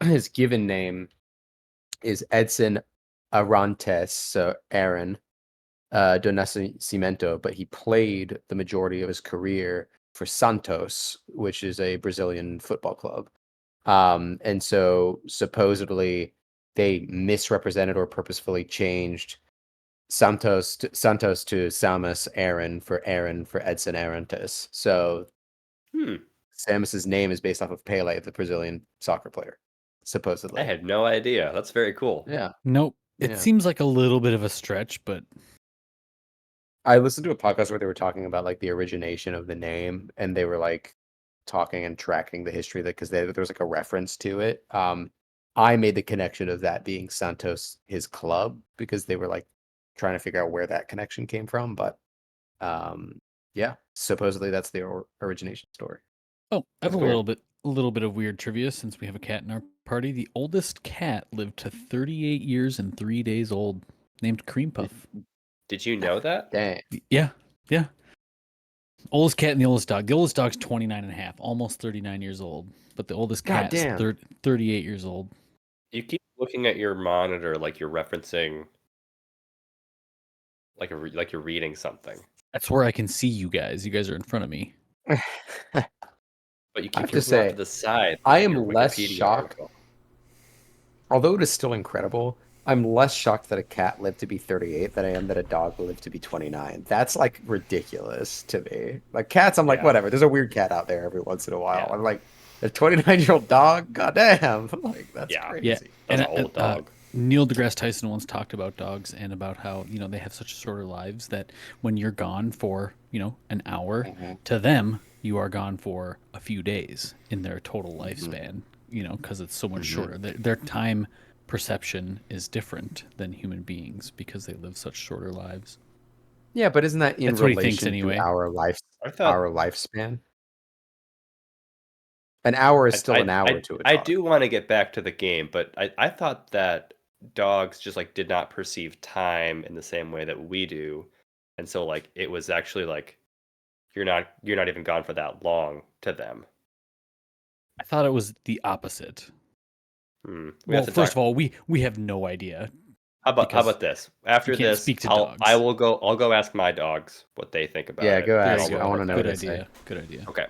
his given name is Edson Arantes, so Aaron do Nascimento, but he played the majority of his career for Santos, which is a Brazilian football club. And so supposedly they misrepresented or purposefully changed Santos to Samus Aaron for Edson Arantes. So Hmm. Samus's name is based off of Pele, the Brazilian soccer player, I supposedly. had no idea. That's very cool. Yeah. Nope. It Yeah. seems like a little bit of a stretch, but I listened to a podcast where they were talking about like the origination of the name, and they were like talking and tracking the history of it because there was like a reference to it. I made the connection of that being Santos, his club, because they were like trying to figure out where that connection came from. But yeah, supposedly that's the origination story. oh, I have That's a weird. little bit of weird trivia since we have a cat in our party. The oldest cat lived to 38 years and 3 days old, named Cream Puff. Did you know that? Dang. Yeah, yeah. Oldest cat and the oldest dog. The oldest dog's 29 and a half, almost 39 years old. But the oldest God cat's damn. 38 years old. You keep looking at your monitor like you're referencing, like you're reading something, That's where I can see you guys. You guys are in front of me. but you I keep have to looking off to say, the side, I looking at your am less Wikipedia shocked. article. Although it is still incredible, I'm less shocked that a cat lived to be 38 than I am that a dog lived to be 29. That's like ridiculous to me. Like cats, I'm like, Yeah. whatever. There's a weird cat out there every once in a while. Yeah. I'm like, a 29-year-old dog? Goddamn. Like, that's Yeah. crazy. Yeah, That's and an old dog. Neil deGrasse Tyson once talked about dogs and about how they have such shorter lives that when you're gone for an hour, Mhm. to them you are gone for a few days in their total Mhm. lifespan. Because it's so much Mhm. shorter. Their time perception is different than human beings because they live such shorter lives. Yeah, but isn't that in That's what he thinks relation to anyway. our I thought our lifespan? An hour is still an hour to a I dog. do want to get back to the game, but I thought that dogs just like did not perceive time in the same way that we do, and so like it was actually like you're not even gone for that long to them. I thought it was the opposite. We have Well, to first talk. of all, we have no idea How because about this? you After can't this, speak to I dogs. will go. I'll go ask my dogs what they think about Yeah, it, go and There I'll you ask. I go. want to report know back. what Good they say. idea. Good idea. Okay.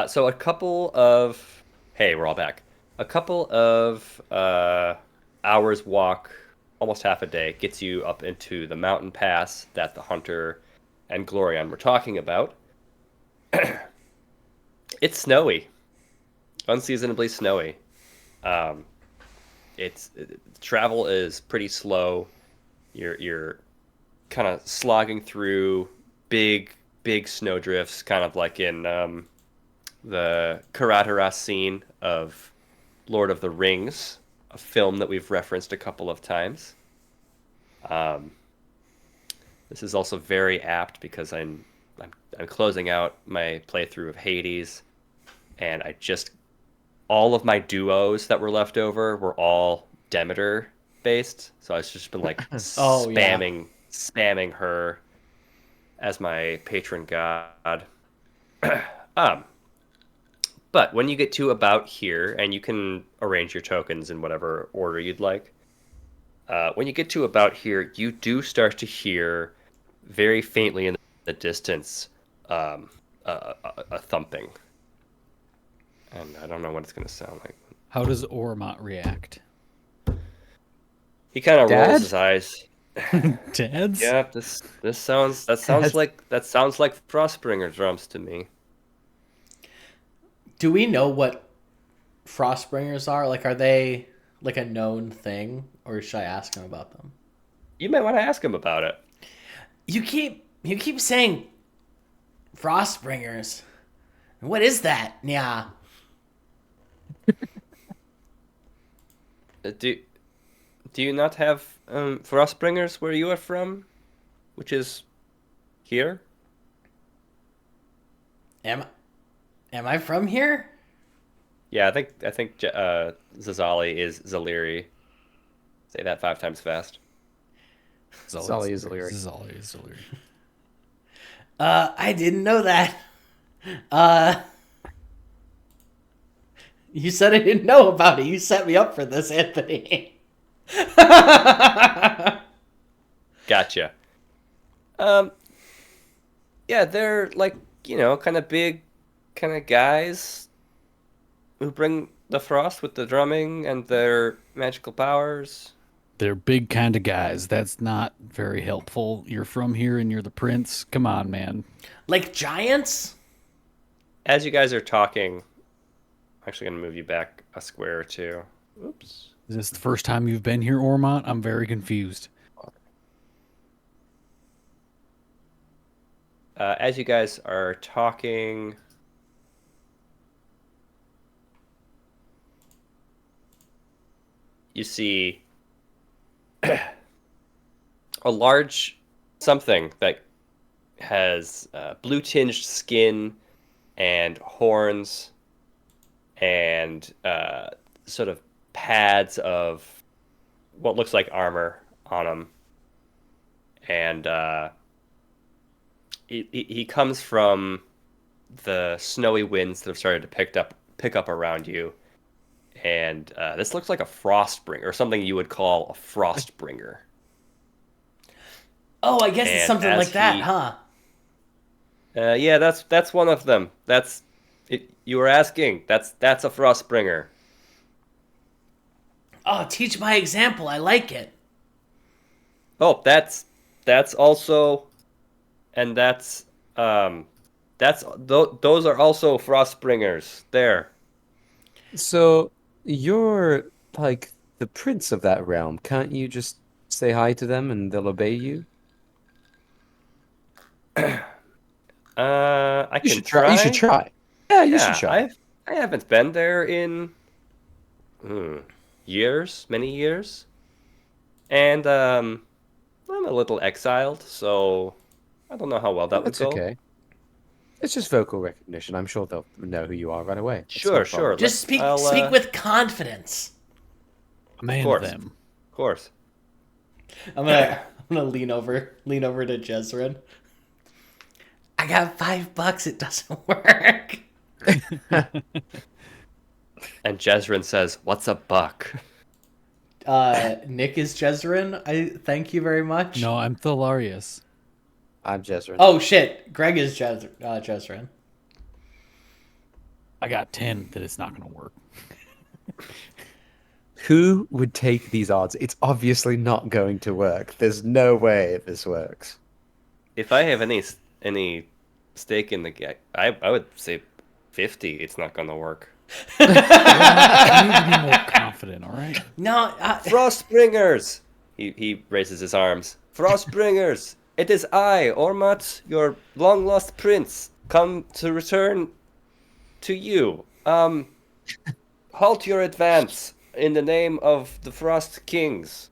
So a couple of hey, we're all back. A couple of hours walk, almost half a day, gets you up into the mountain pass that the hunter and Glorion were talking about. It's snowy, unseasonably snowy. Um, travel is pretty slow. You're kind of slogging through big snowdrifts, kind of like in the Karataras scene of Lord of the Rings, a film that we've referenced a couple of times. Um, this is also very apt because I'm closing out my playthrough of Hades, and all of my duos that were left over were all Demeter based, so I've just been like Oh, yeah. spamming her as my patron god. um, But when you get to about here, and you can arrange your tokens in whatever order you'd like, when you get to about here, you do start to hear very faintly in the distance a thumping, and I don't know what it's going to sound like. How does Ormont react? He kind of Dad? rolls his eyes. Dad's? Yeah, this sounds like Frostbringer drums to me. Do we know what Frostbringers are? Like, are they like a known thing, or should I ask him about them? You might want to ask him about it. You keep saying Frostbringers. What is that? Yeah. Do you not have Frostbringers where you are from, which is here? Am I from here? Yeah, I think Zazali is Zaliri. Say that 5 times fast. Sully is Leary. Zolly is Leary. I didn't know that. You said I didn't know about it. You set me up for this, Anthony. Gotcha. Yeah, they're like, kind of big, kind of guys who bring the frost with the drumming and their magical powers. They're big kind of guys. That's not very helpful. You're from here and you're the prince. Come on, man. Like giants? As you guys are talking, I'm actually going to move you back a square or two. Oops. Is this the first time you've been here, Ormont? I'm very confused. As you guys are talking, you see a large something that has blue-tinged skin and horns and sort of pads of what looks like armor on him. And he comes from the snowy winds that have started to pick up around you. And this looks like a Frostbringer, or something you would call a Frostbringer. Oh, I guess it's And something as like that, he- huh? Yeah, that's one of them. That's it. You were asking. That's a Frostbringer. Oh, teach by example. I like it. Oh, that's also, and those are also Frostbringers. There. So you're like the prince of that realm. Can't you just say hi to them and they'll obey you? I You can should try. You should try. Yeah, you should try. I haven't been there in years, many years, and I'm a little exiled, so I don't know how well that would That's go. okay. It's just vocal recognition. I'm sure they'll know who you are right away. It's no Sure, problem. sure. Just speak I'll, speak with confidence. Man course. them. Of course. I'm gonna lean over to Jezrin. I got $5. It doesn't work. And Jezrin says, "What's a buck?" Nick is Jezrin. I thank you very much. No, I'm Thalarius. I'm Jezrin. Oh shit, Greg is Jezrin. I got 10 that it's not going to work. Who would take these odds? It's obviously not going to work. There's no way this works. If I have any stake in the game, I would say 50. It's not gonna work. You need to be more confident, all right? No, Frostbringers! He raises his arms. Frostbringers! It is I, Ormat, your long-lost prince, come to return to you. Halt your advance in the name of the Frost Kings.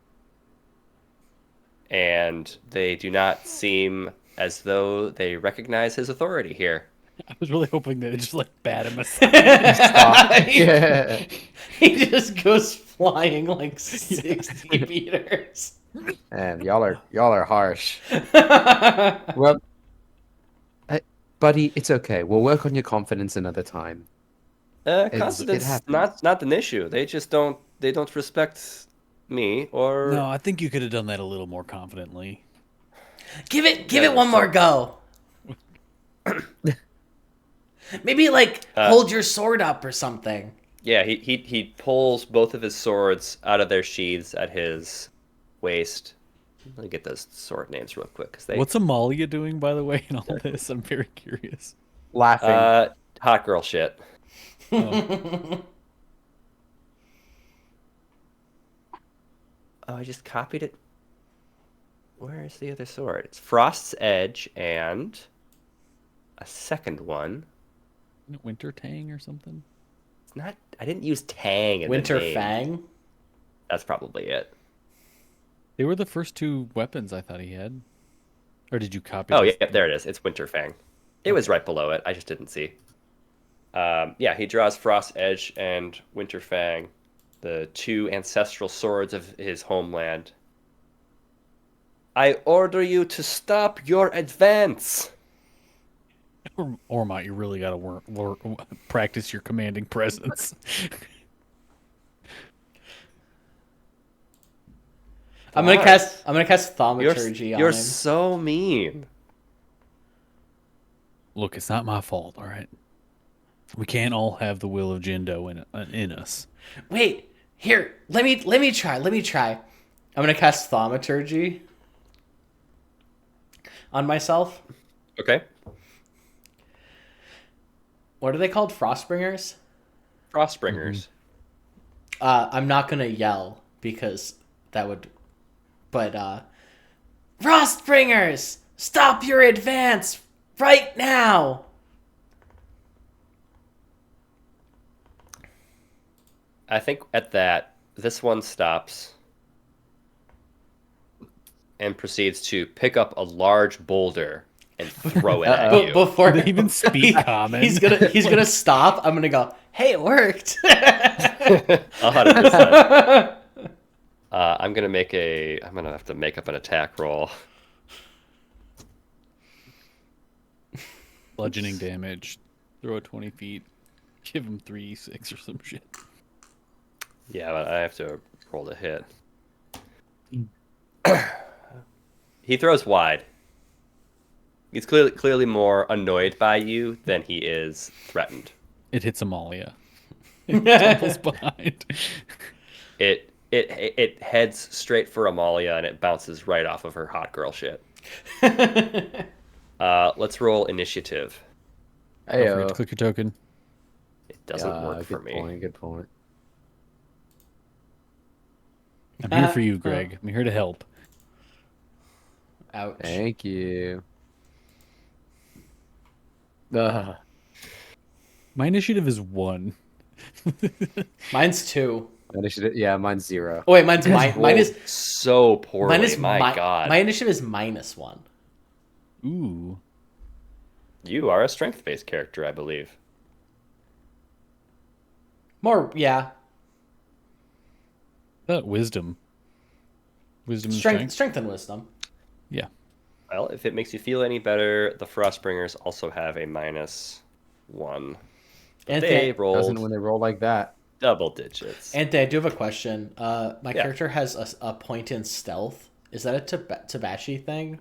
And they do not seem as though they recognize his authority here. I was really hoping that it just like bat him aside. Yeah. he just goes flying like 60 meters. Man, y'all are harsh. Well, buddy, it's okay. We'll work on your confidence another time. Confidence happens. not an issue. They just don't respect me or No, I think you could have done that a little more confidently. Give it one more go. Maybe like hold your sword up or something. Yeah, he pulls both of his swords out of their sheaths at his waist. Let me get those sword names real quick, because they What's Amalia doing, by the way, in all this? I'm very curious. Laughing. hot girl shit. Oh. Oh, I just copied it. Where is the other sword? It's Frost's Edge and a second one. Isn't it Winter Tang or something? It's not. I didn't use Tang in Winter the name. Fang. That's probably it. They were the first two weapons I thought he had. Or did you copy Oh, this? yeah, there it is. It's Winter Fang. It was right below it. I just didn't see. Yeah, he draws Frost's Edge and Winter Fang, the two ancestral swords of his homeland. I order you to stop your advance. Ormont, you really got to practice your commanding presence. I'm gonna cast thaumaturgy on You're him. so mean. Look, it's not my fault, all right? We can't all have the will of Jindo in us. Wait, here, let me try. I'm gonna cast thaumaturgy on myself. Okay. What are they called? Frostbringers? Frostbringers. I'm not gonna yell because that would. But Frostbringers, stop your advance right now! I think at that, this one stops and proceeds to pick up a large boulder and throw it at you. Before Do they even speak common? he's gonna stop. I'm gonna go. Hey, it worked. 100%. I'm gonna have to make up an attack roll. Bludgeoning damage. Throw it 20 feet. Give him 3d6 or some shit. Yeah, but I have to roll to hit. He throws wide. He's clearly more annoyed by you than he is threatened. It hits Amalia. It tumbles behind. It heads straight for Amalia and it bounces right off of her hot girl shit. Let's roll initiative. Don't forget to click your token. It doesn't work for me. Good point. I'm here for you, Greg. I'm here to help. Ouch. Thank you. Ugh. My initiative is 1. Mine's 2. Yeah, mine's 0. Oh wait, mine is So poorly. My God. My initiative is -1. Ooh. You are a strength-based character, I believe. More, yeah. Wisdom. Wisdom and strength? Strength and wisdom. Yeah. Well, if it makes you feel any better, the Frostbringers also have a -1. And They Doesn't rolled when they roll like that. double digits. Ante, I do have a question. My Yeah. character has a point in stealth. Is that a Tabashi thing?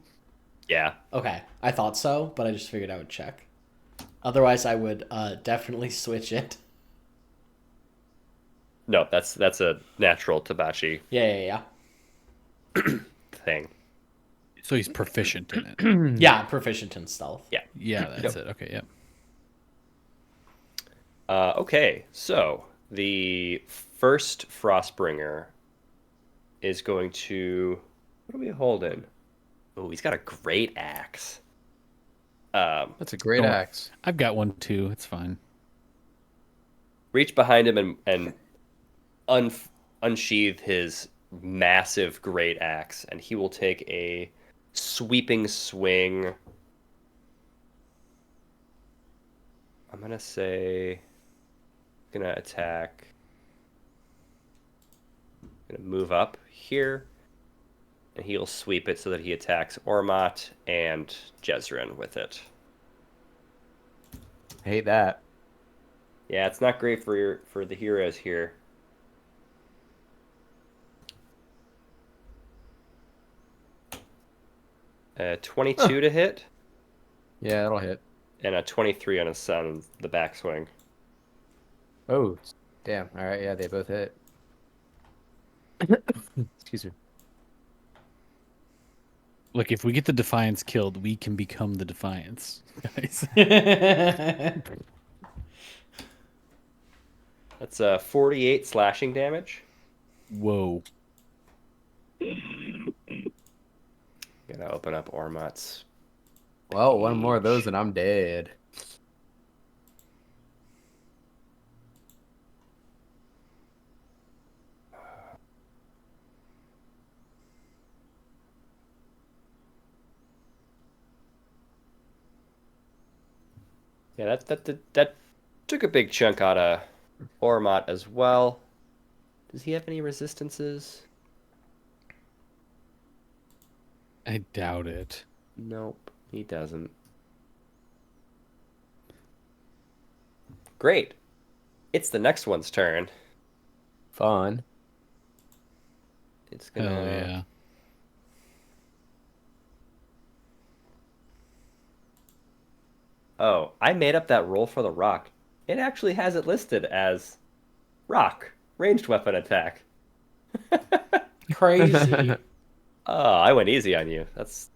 Yeah. Okay, I thought so, but I just figured I would check. Otherwise, I would definitely switch it. No, that's a natural Tabashi Yeah. thing. So he's proficient in it. Yeah, I'm proficient in stealth. Yeah. Yeah, that's it. Okay, yep. Okay, so the first Frostbringer is going to... What are we holding? Oh, he's got a great axe. That's a great Don't- axe. I've got one too. It's fine. Reach behind him and unsheath his massive great axe, and he will take a sweeping swing. I'm gonna say, gonna attack. Gonna move up here, and he'll sweep it so that he attacks Ormot and Jezrin with it. Hate that. Yeah, it's not great for the heroes here. Uh, 22 to hit. Yeah, that'll hit. and a 23 on his son, the backswing. Oh, damn. All right, yeah, they both hit. Excuse me. Look, if we get the Defiance killed, we can become the Defiance, guys. That's 48 slashing damage. Whoa. Gotta open up Ormat's. Well, one more of those and I'm dead. Yeah, that took a big chunk out of Ormat as well. Does he have any resistances? I doubt it. Nope, he doesn't. Great. It's the next one's turn. Fun. It's gonna. Hell yeah. Oh, I made up that roll for the rock. It actually has it listed as rock, ranged weapon attack. Crazy. Oh, I went easy on you. That's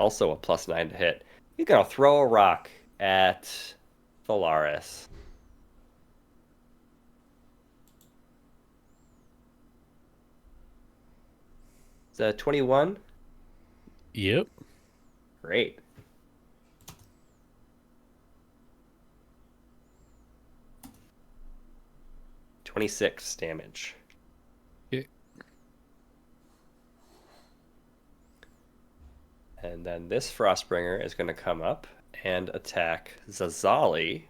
also a +9 to hit. He's gonna throw a rock at Thalaris. It's a 21. Yep. Great. $26 damage. Okay. And then this Frostbringer is going to come up and attack Zazali.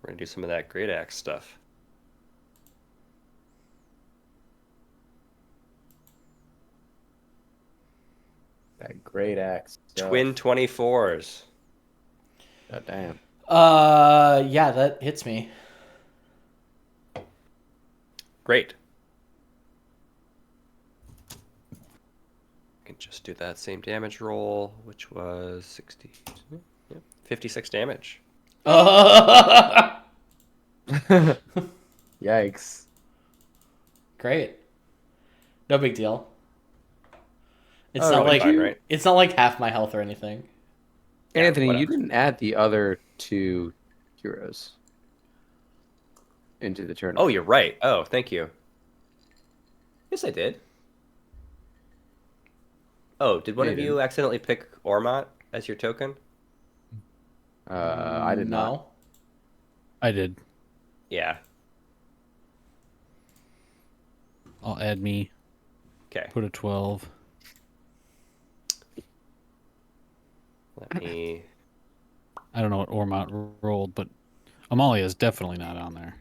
We're going to do some of that Great Axe stuff. That great axe. stuff. Twin 24s. God damn. Yeah, that hits me. Great. I can just do that same damage roll, which was 60. Yep, 56 damage. Yikes. Great. No big deal. It's Oh, not did like fine, right? it's not like half my health or anything. Yeah, Anthony, you whatever. didn't add the other two heroes into the tournament. Oh, you're right. Oh, thank you. Yes, I did. Oh, did one Yeah, of you you accidentally pick Ormat as your token? I did not. No. I did. Yeah. I'll add me. Okay. Put a 12. Let me. I don't know what Ormont rolled, but Amalia is definitely not on there.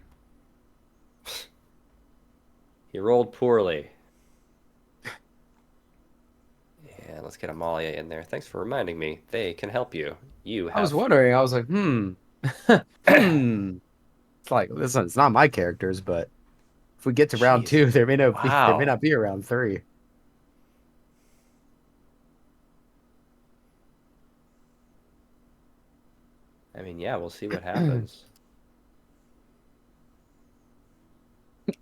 He rolled poorly. Yeah, let's get Amalia in there. Thanks for reminding me. They can help you. You have. I was wondering. I was like, It's like, listen, it's not my characters, but if we get to round Jeez. 2, there may Wow. not be a round 3. I mean, yeah, we'll see what happens.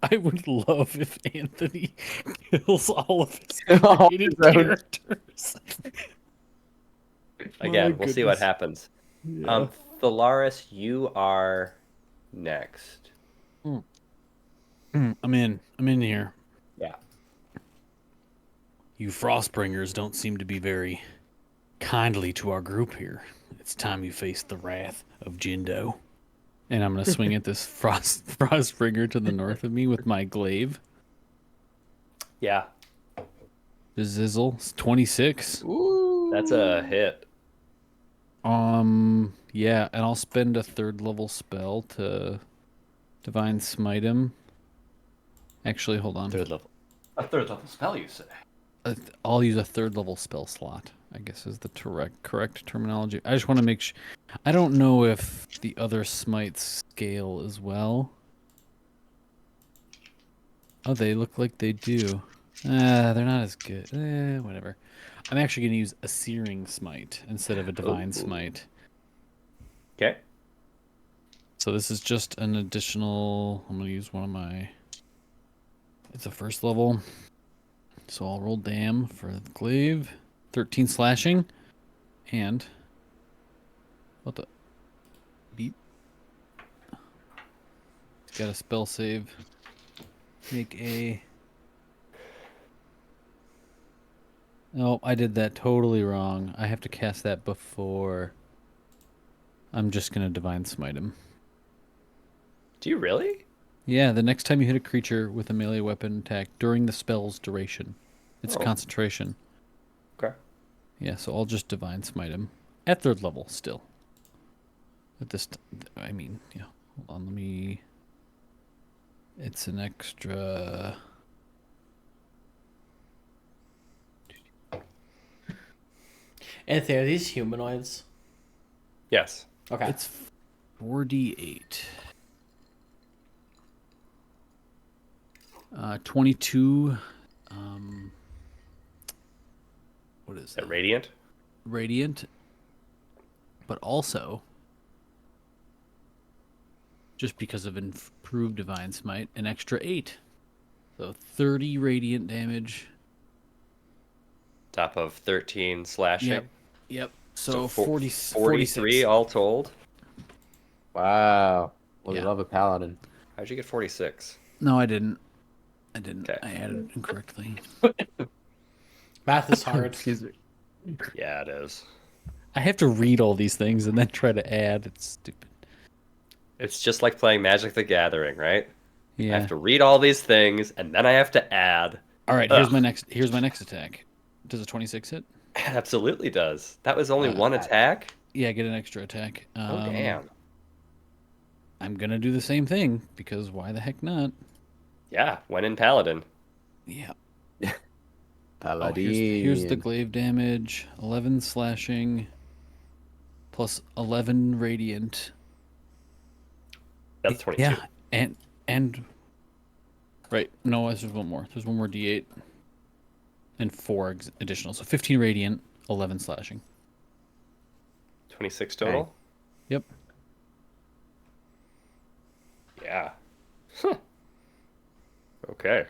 I would love if Anthony kills all of his All created his own. characters. Again, My we'll see what goodness. happens. Yeah. Thalaris, you are next. I'm in here. Yeah. You Frostbringers don't seem to be very kindly to our group here. It's time you face the wrath of Jindo. And I'm gonna swing at this Frostbringer to the north of me with my glaive. Yeah. The Zizzle. It's 26. Ooh. That's a hit. Yeah, and I'll spend a 3rd level spell to Divine Smite him. Actually, hold on. Third level. A third level spell, you say? I'll use a 3rd level spell slot, I guess is the correct terminology. I just want to make sure. I don't know if the other smites scale as well. Oh, they look like they do. They're not as good. Whatever. I'm actually going to use a Searing Smite instead of a Divine Smite. Okay. So this is just an additional. I'm gonna use one of my. It's a first level, so I'll roll damn for the glaive. 13 slashing, and what the beep? It's got a spell save. Make a. No, I did that totally wrong. I have to cast that before. I'm just gonna divine smite him. Do you really? Yeah, the next time you hit a creature with a melee weapon attack during the spell's duration, it's Oh. concentration. Okay. Yeah, so I'll just divine smite him at 3rd level still. At this, I mean, yeah. Hold on, let me. It's an extra. Anthony, are these humanoids? Yes. Okay. It's 4d8. 22. What is Is that that? radiant? Radiant, but also just because of improved divine smite, an extra 8. So 30 radiant damage. Top of 13 slashing. Yep. So, So 40, 43 46. all told. Wow. Well, we Yeah. love a paladin. How'd you get 46? No, I didn't. Okay. I added incorrectly. Math is hard. Excuse me. Yeah, it is. I have to read all these things and then try to add. It's stupid. It's just like playing Magic the Gathering, right? I Yeah. have to read all these things and then I have to add. All right. Ugh. Here's my next attack. Does a 26 hit? It absolutely does. That was only one attack? Yeah, get an extra attack. Oh, damn. I'm gonna do the same thing because why the heck not? Yeah, when in Paladin. Yeah. Paladin. Here's the glaive damage. 11 slashing plus 11 radiant. That's 22. Yeah, and right. No, there's one more. There's one more D8 and 4 additional. So 15 radiant, 11 slashing. 26 total? Yep. Yeah. Huh. Okay.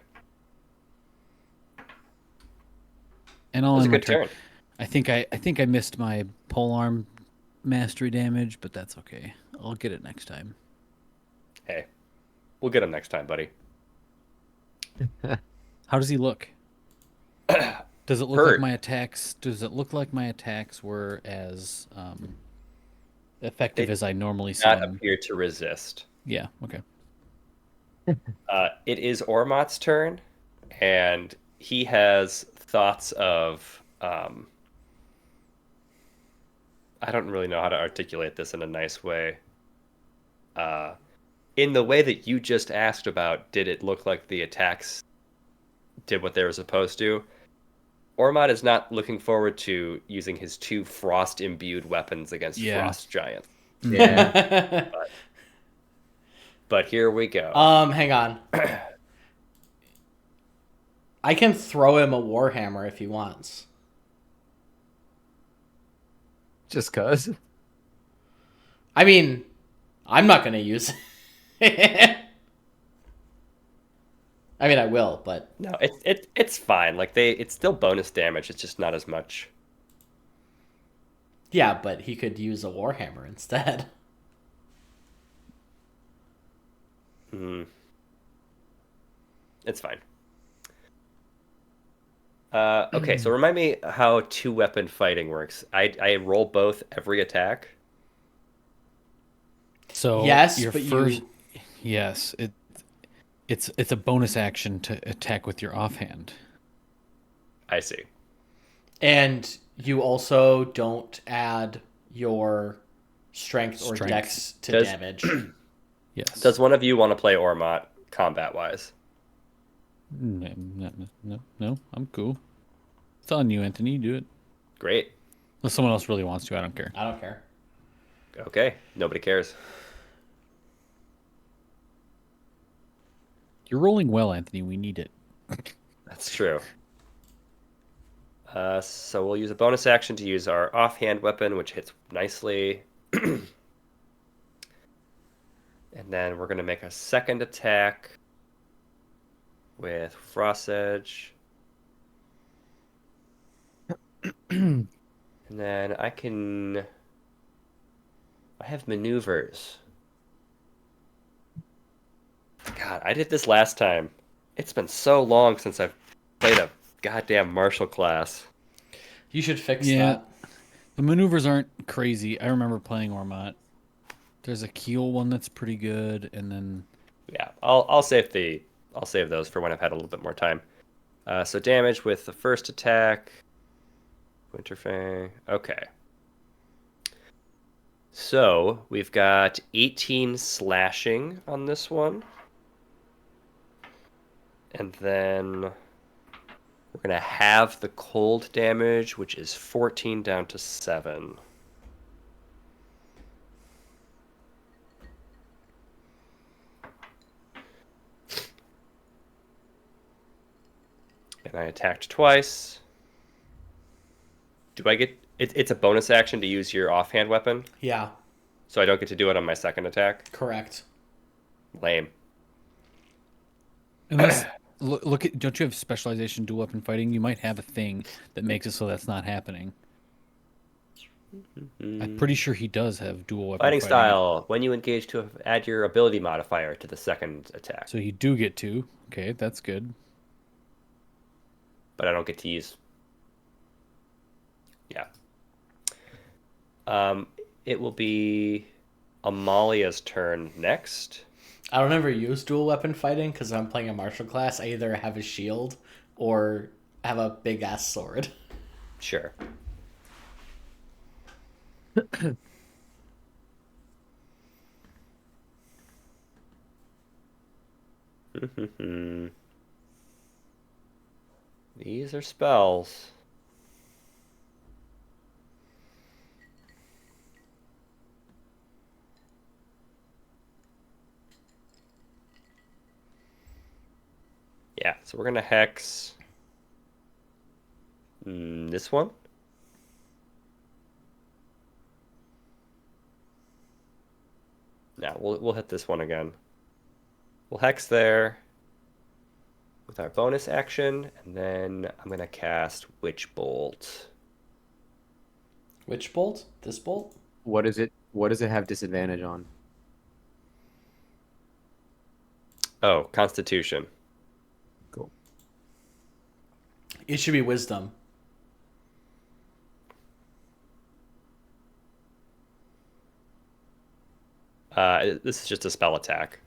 And That I'll was a end my good turn. I think I missed my polearm mastery damage, but that's okay. I'll get it next time. Hey, we'll get him next time, buddy. How does he look? Does it look Hurt. like my attacks? Does it look like my attacks were as effective They as I normally see Not them? appear to resist. Yeah. Okay. It is Ormot's turn, and he has thoughts of. I don't really know how to articulate this in a nice way. In the way that you just asked about, did it look like the attacks did what they were supposed to? Ormot is not looking forward to using his 2 frost-imbued weapons against Yeah. frost giants. Yeah. But here we go. Hang on. I can throw him a warhammer if he wants. Just cause. I mean, I'm not gonna use it. I mean, I will, but No, it's fine. Like it's still bonus damage. It's just not as much. yeah, but he could use a warhammer instead. It's fine. Okay, so remind me how 2-weapon fighting works. I roll both every attack. So Yes, your but first, you... yes, it's a bonus action to attack with your offhand. I see. And you also don't add your strength or Strength. dex to Does- damage. Yes. Does one of you want to play Ormot combat-wise? No, I'm cool. It's on you, Anthony. Do it. Great. Unless someone else really wants to, I don't care. I don't care. Okay, nobody cares. You're rolling well, Anthony. We need it. That's true. So we'll use a bonus action to use our offhand weapon, which hits nicely. And then we're going to make a second attack with Frost Edge. And then I have maneuvers. God, I did this last time. It's been so long since I've played a goddamn martial class. You should fix Yeah. that. The maneuvers aren't crazy. I remember playing Ormont. There's a Keel one that's pretty good, and then Yeah, I'll save those for when I've had a little bit more time. So damage with the first attack. Winterfang. Okay. So we've got 18 slashing on this one. And then we're going to have the cold damage, which is 14 down to 7. And I attacked twice. Do I get... It's a bonus action to use your offhand weapon, Yeah, so I don't get to do it on my second attack? correct. Lame. unless look at, don't you have specialization dual weapon fighting? You might have a thing that makes it so that's not happening. I'm pretty sure he does have dual weapon Fighting style. When you engage to add your ability modifier to the second attack. So you do get to. Okay, that's good. But I don't get to use... Yeah. It will be Amalia's turn next. I don't ever use dual weapon fighting because I'm playing a martial class. I either have a shield or have a big ass sword. Sure. These are spells. Yeah, so we're gonna hex this one. Now we'll hit this one again. We'll hex there with our bonus action, and then I'm gonna cast Witch Bolt. Which bolt? This bolt? What is it? What does it have disadvantage on? Oh, Constitution. Cool. It should be wisdom. This is just a spell attack.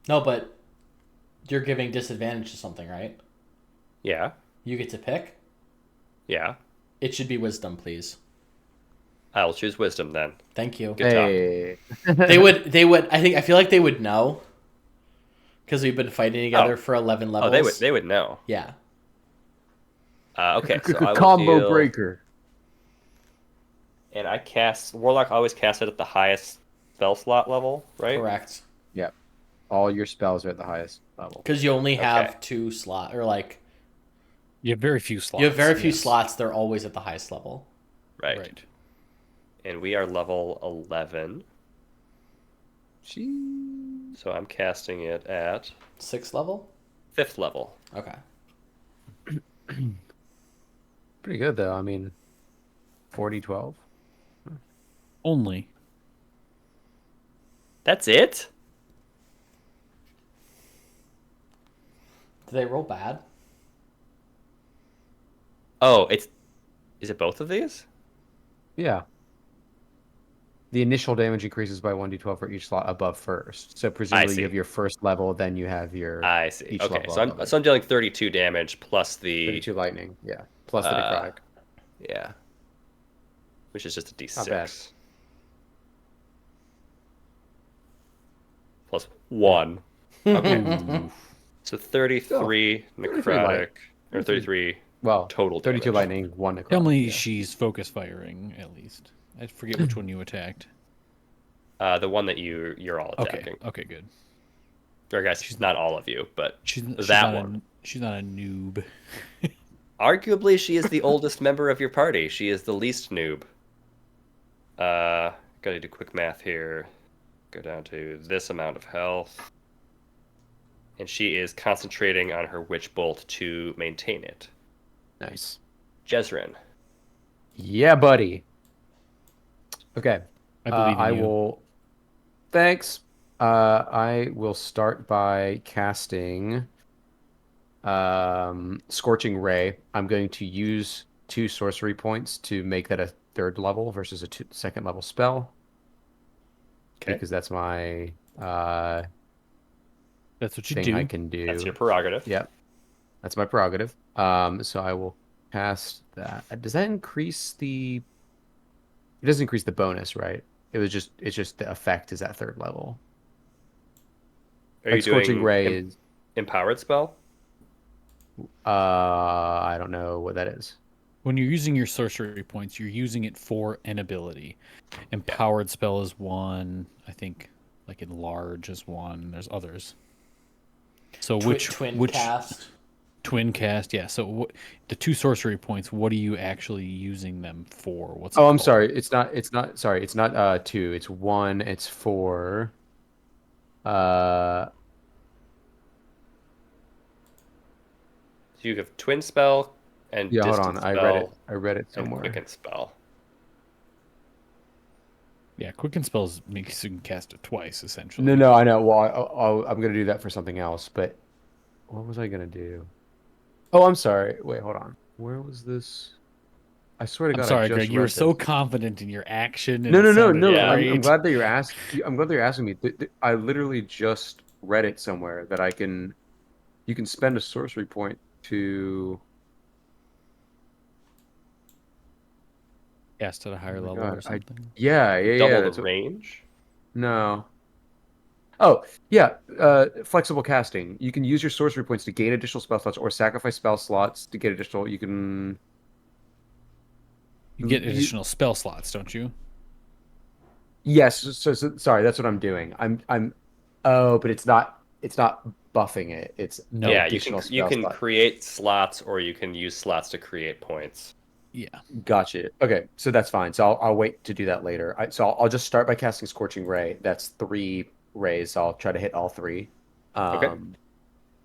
No, but you're giving disadvantage to something, right? Yeah, You get to pick. yeah. It should be wisdom, please. I'll choose Wisdom then. Thank you. Good job. Hey. They would. I feel like they would know because we've been fighting together Oh. for 11 levels. Oh, they would know. Yeah. Okay, so I will Combo deal- breaker. And I cast Warlock. Always cast it at the highest spell slot level, right? Correct. Yep. All your spells are at the highest level. Because you only have Okay. 2 slot, or like You have very few slots. you have very few yes. slots. They're always at the highest level. Right. Right. And we are level 11, She... so I'm casting it at 6th level. 5th level. Okay. Pretty good though. I mean, 40-12. Only. That's it? Do they roll bad? Oh, is it both of these? Yeah. The initial damage increases by 1d12 for each slot above first. So presumably see. you have your first level, then you have your I see. each Okay, level so above it. I'm dealing 32 damage plus the 32 lightning, yeah. Plus the Uh, necrotic. yeah, which is just a Not bad. d6 plus 1. Okay, so 33 necrotic light. or 33 Well, total 32 damage. lightning, 1 necrotic. Tell me yeah. she's focus firing at least. I forget which one you attacked. The one that you're all Okay. attacking. Okay. Good. Or guys, she's not all of you, but She's that not one. she's not a noob. Arguably, she is the oldest member of your party. She is the least noob. Gotta do quick math here. Go down to this amount of health. And she is concentrating on her Witch Bolt to maintain it. Nice. Jezrin. Yeah, buddy. Okay. I believe in I you. will. Thanks. I will start by casting Scorching Ray. I'm going to use 2 sorcery points to make that a 3rd level versus a 2nd level spell. Okay. Because that's my That's what you thing do. I can do. That's your prerogative. Yep. That's my prerogative. So I will cast that. Does that increase the... It doesn't increase the bonus, right? It's just the effect is at 3rd level. Are Like you Scorching doing Ray is empowered spell? I don't know what that is. When you're using your sorcery points, you're using it for an ability. Empowered spell is one. I think like enlarge is one. There's others. So Twin cast. twin cast? Yeah. So the 2 sorcery points? What are you actually using them for? What's it Oh, I'm called? sorry. It's not sorry. It's not 2. It's 1. It's for uh So you have twin spell and yeah, hold on. distance spell I read it and somewhere. quicken spell. Yeah, quicken spells makes you can cast it twice essentially. No, I know. Well, I'm gonna do that for something else. But what was I gonna do? Oh, I'm sorry. Wait, hold on. Where was this? I swear to I'm God, I sorry, just Greg. You were read so this. confident in your action, and No, it no, no, sounded no. Yeah. I'm great. glad that you're asking. I'm glad that you're asking me. I literally just read it somewhere that you can spend a sorcery point to. Cast at a higher Oh my level or God, something. yeah. Double the That's what. range? No. Oh, yeah. Flexible casting. You can use your sorcery points to gain additional spell slots or sacrifice spell slots to get additional. You can. You get You, additional spell slots, don't you? yes. Sorry, that's what I'm doing. I'm. Oh, but it's not buffing it. It's No. Yeah, additional you spell can slot. create slots or you can use slots to create points. Yeah. Gotcha. Okay, so that's fine. So I'll wait to do that later. I'll just start by casting Scorching Ray. That's 3 rays. So I'll try to hit all 3. Okay.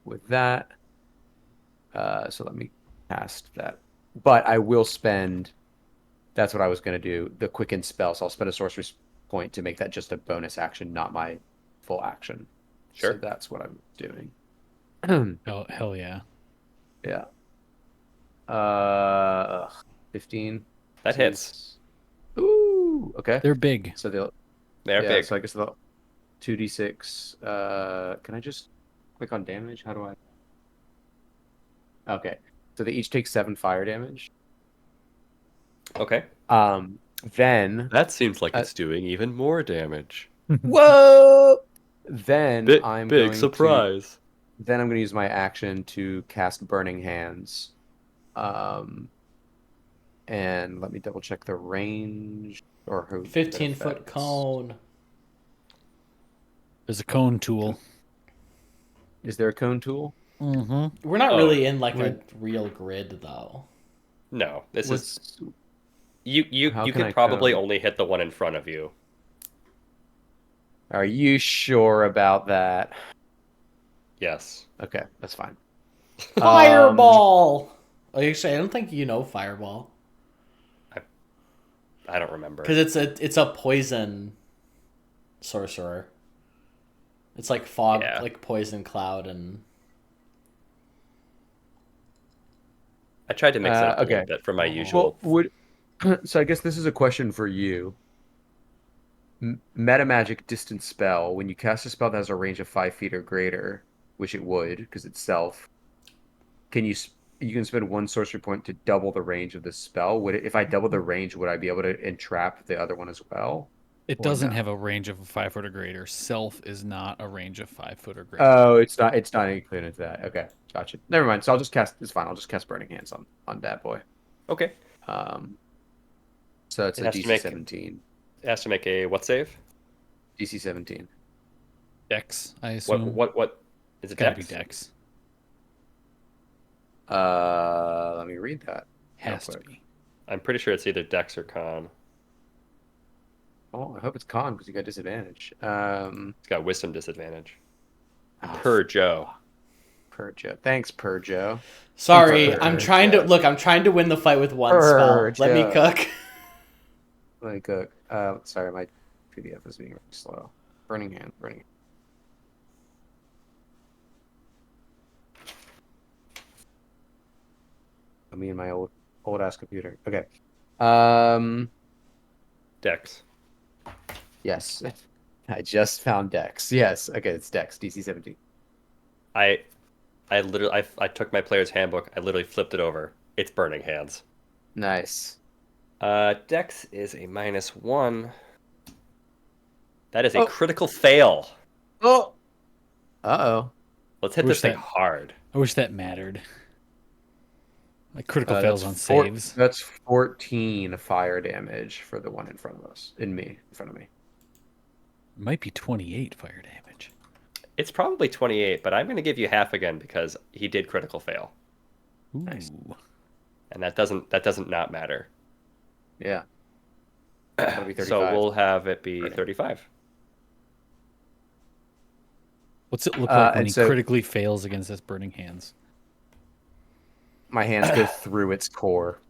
With that, so let me cast that. But I will spend. That's what I was going to do. The quicken spell. So I'll spend a sorcery point to make that just a bonus action, not my full action. So Sure. that's what I'm doing. Hell yeah. Yeah. 15. That hits. Ooh. Okay. They're big. So they'll. They're Yeah. big. So I guess they'll 2d6. Can I just click on damage? How do I? Okay. So they each take 7 fire damage. Okay. Then. That seems like Uh, it's doing even more damage. Whoa! Then I'm Big going to. surprise. Then I'm going to use my action to cast Burning Hands. And let me double check the range or who. 15-foot cone. There's a cone tool. Is there a cone tool? Mm-hmm. We're not really in like We're- a real grid though. No, this is What's you How can could I probably code? only hit the one in front of you. Are you sure about that? Yes. Okay, that's fine. Fireball. Oh, actually, I don't think you know fireball I don't remember. because it's a poison sorcerer. It's like fog, Yeah. like poison cloud, and I tried to mix it up a Okay. little bit from my usual. Well, so I guess this is a question for you. Metamagic distance spell. When you cast a spell that has a range of 5 feet or greater, which it would because it's self, you can spend 1 sorcery point to double the range of the spell. If I double the range, would I be able to entrap the other one as well? It Or doesn't no? have a range of 5 foot or greater. Self is not a range of 5 foot or greater. Oh, it's not included into that. Okay, gotcha. Never mind. So I'll just cast. It's fine. I'll just cast Burning Hands on that boy. Okay. So it's It a has to DC make- 17. It has to make a what save? DC 17. Dex, I assume. What is it? Gotta be Dex? Dex. Let me read that. Has real to quick. be. I'm pretty sure it's either Dex or Con. Oh, I hope it's con because you got disadvantage. It's got wisdom disadvantage. Oh, Per Joe. Per Joe. Thanks, Per Joe. Sorry, Per I'm trying to Joe. look. I'm trying to win the fight with one spell. Let me Joe. cook. Like, sorry, my PDF is being really slow. Burning hand, burning. Me and my old ass computer. Okay. Dex. Yes. I just found Dex. Yes. Okay, it's Dex, DC 17. I literally I took my player's handbook. I literally flipped it over. It's burning hands. Nice. Dex is a -1. That is a Oh. critical fail. Oh. Uh-oh. Let's hit Wish this thing that- hard. I wish that mattered. Like critical That's fails on saves. That's 14 fire damage for the one in front of us. In front of me. It might be 28 fire damage. It's probably 28, but I'm going to give you half again because he did critical fail, Ooh. Nice. and that doesn't not matter. Yeah. That'll be 35. So we'll have it be Burning. 35. What's it look like when and he so- critically fails against his burning hands? My hands go through its core.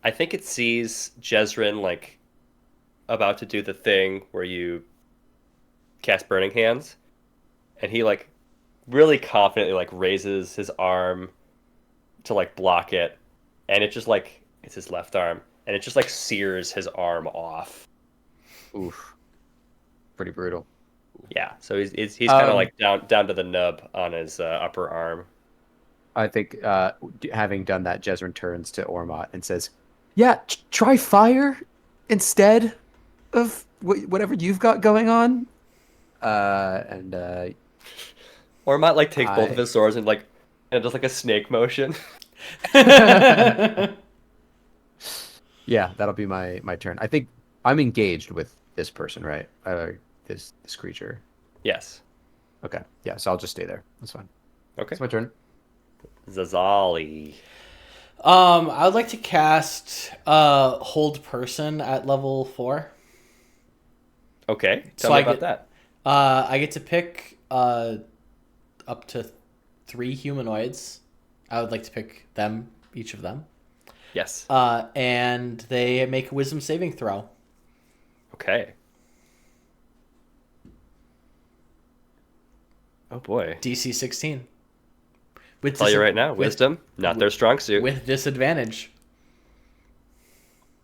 I think it sees Jezrin like about to do the thing where you cast Burning Hands, and he like really confidently like raises his arm to like block it, and it just like it's his left arm, and it just like sears his arm off. Oof. Pretty brutal. Yeah, so he's kind of Um, like down to the nub on his upper arm. I think having done that, Jezrin turns to Ormot and says, "Yeah, try fire instead of whatever you've got going on." Or might like take both of I- his swords and does like a snake motion. Yeah, that'll be my turn. I think I'm engaged with this person, right? This creature. Yes. Okay. Yeah, so I'll just stay there. That's fine. Okay. It's my turn. Zazali. I would like to cast Hold Person at level 4. Okay. Tell So me I about get- that. I get to pick up to 3 humanoids. I would like to pick them, each of them. Yes. And they make a wisdom saving throw. Okay. Oh boy. DC 16. With Tell you right now, with- wisdom, not their strong suit. With disadvantage.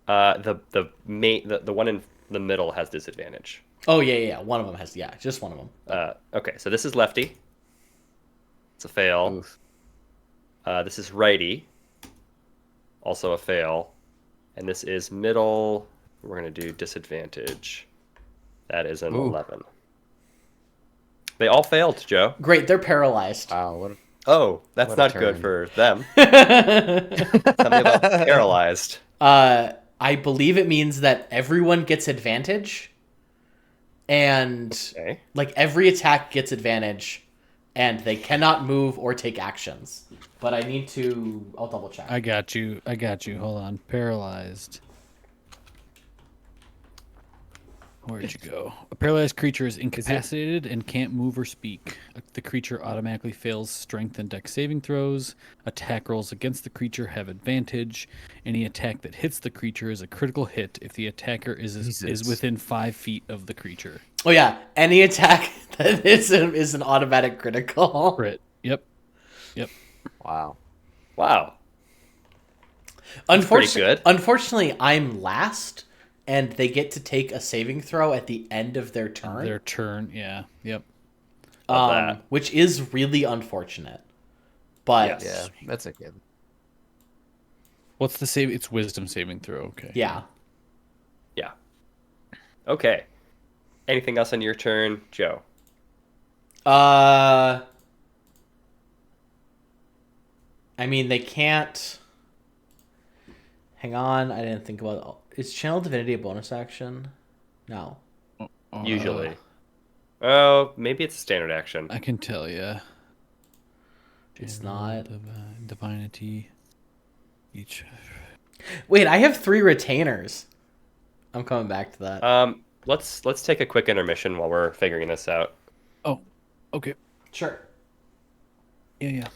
The one in the middle has disadvantage. Oh, yeah. One of them has, just one of them. Okay, so this is lefty. It's a fail. Oof. This is righty. Also a fail. And this is middle. We're going to do disadvantage. That is an Ooh. 11. They all failed, Joe. Great, they're paralyzed. Wow, what Oh, that's What a not good turn. for them. Tell me about paralyzed. I believe it means that everyone gets advantage. And Okay. like every attack gets advantage. And they cannot move or take actions. But I need to... I'll double check. I got you. Hold on. Paralyzed. Where'd you go? A paralyzed creature is incapacitated and can't move or speak. The creature automatically fails strength and dex saving throws. Attack rolls against the creature have advantage. Any attack that hits the creature is a critical hit if the attacker is Jesus. within 5 feet of the creature. Oh yeah, any attack that is an automatic critical. Crit. Yep. Wow. Wow. Unfortunately, pretty good. Unfortunately, I'm last, and they get to take a saving throw at the end of their turn. Their turn. Yeah. Yep. Love that. Which is really unfortunate. But Yes. Yeah, that's okay. What's the save? It's wisdom saving throw. Okay. yeah. Yeah. Okay. Anything else on your turn, Joe? I mean, they can't. Hang on, I didn't think about it. Is Channel Divinity a bonus action? No. Usually. Oh, maybe it's a standard action. I can tell you. It's not. Divinity. Each. Wait, I have 3 retainers. I'm coming back to that. Let's take a quick intermission while we're figuring this out. Oh, okay. Sure. Yeah, yeah.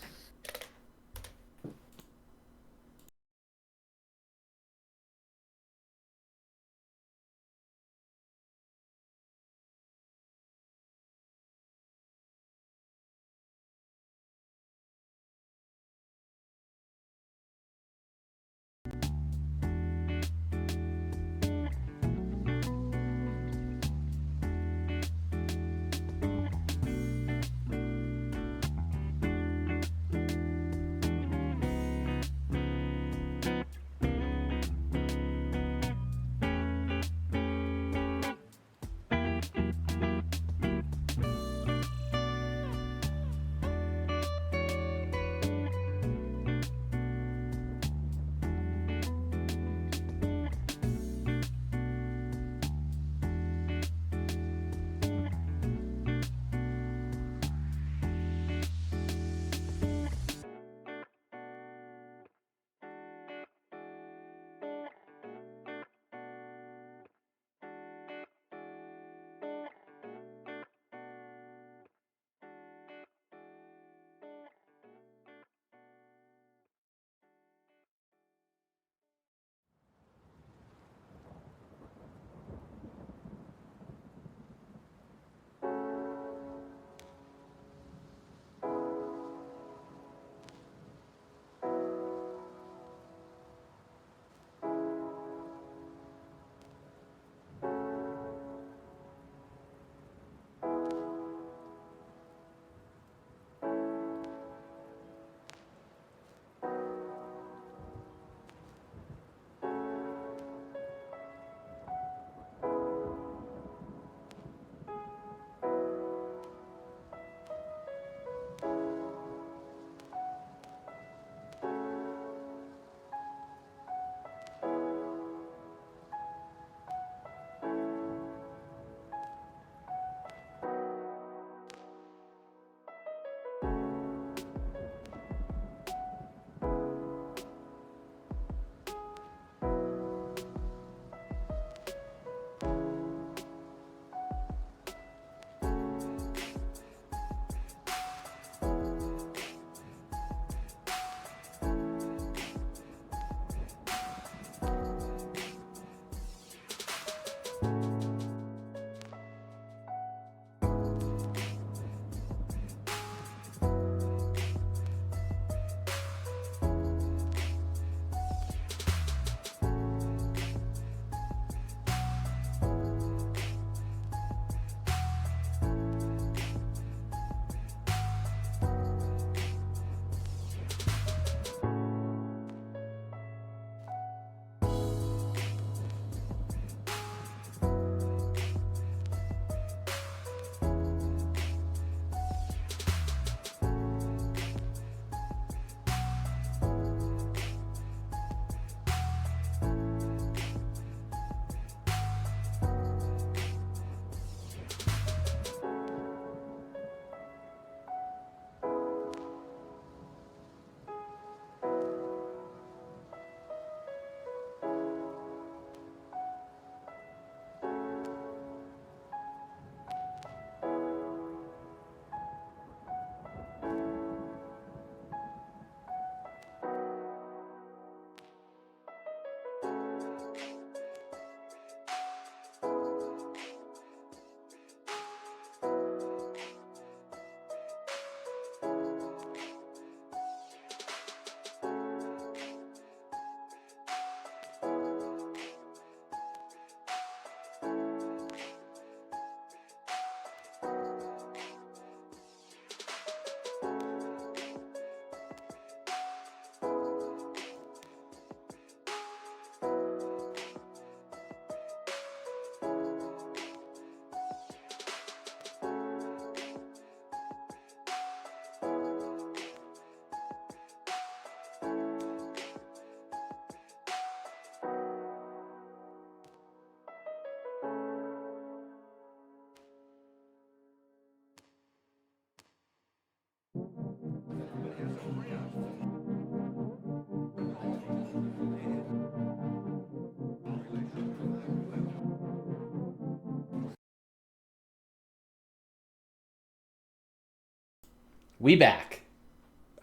We back.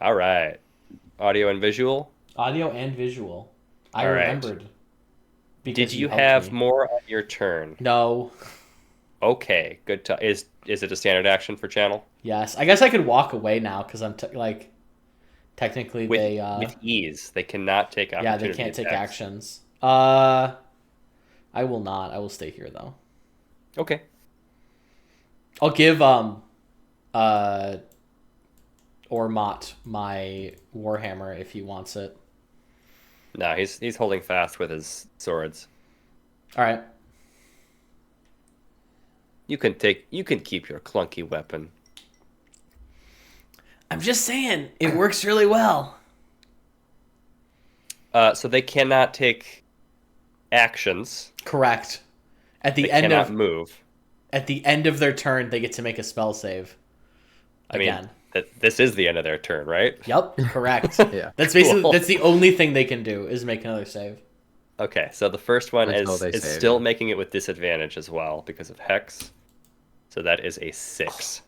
All right. Audio and visual. Audio and visual. I All right. remembered. Because Did you helped have me. more on your turn? No. Okay, good. Is it a standard action for channel? Yes. I guess I could walk away now because I'm technically With they with ease, they cannot take yeah, opportunity they can't take attacks. actions. I will not. I will stay here though. Okay. I'll give Ormot my warhammer if he wants it. No, he's holding fast with his swords. All right. You can keep your clunky weapon. I'm just saying it works really well. So they cannot take actions. Correct. At They the end cannot of move. at the end of their turn, they get to make a spell save. I Again. mean, this is the end of their turn, right? Yep, correct. Yeah. That's basically Cool. that's the only thing they can do is make another save. Okay, so the first one Until is they save, still yeah. making it with disadvantage as well because of Hex. So that is a 6.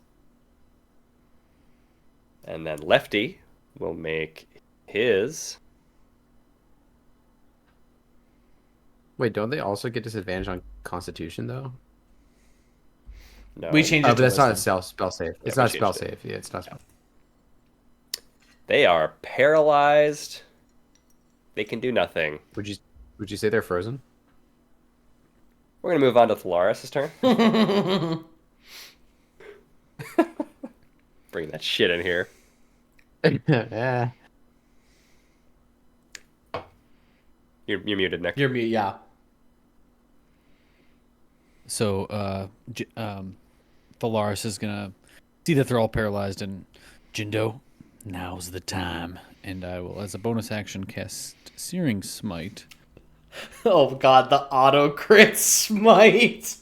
And then Lefty will make his. Wait, don't they also get disadvantage on Constitution though? No. We changed Oh, it but to that's not a wisdom. spell save. It's we not a spell changed it. save. Yeah, it's not. They are paralyzed. They can do nothing. Would you say they're frozen? We're gonna move on to Thalaris' turn. Bring that shit in here. Yeah. You're muted, Nick. You're mute, yeah. So, Thalaris is gonna see that they're all paralyzed, and Jindo, now's the time. And I will, as a bonus action, cast Searing Smite. Oh god, the auto crit smite.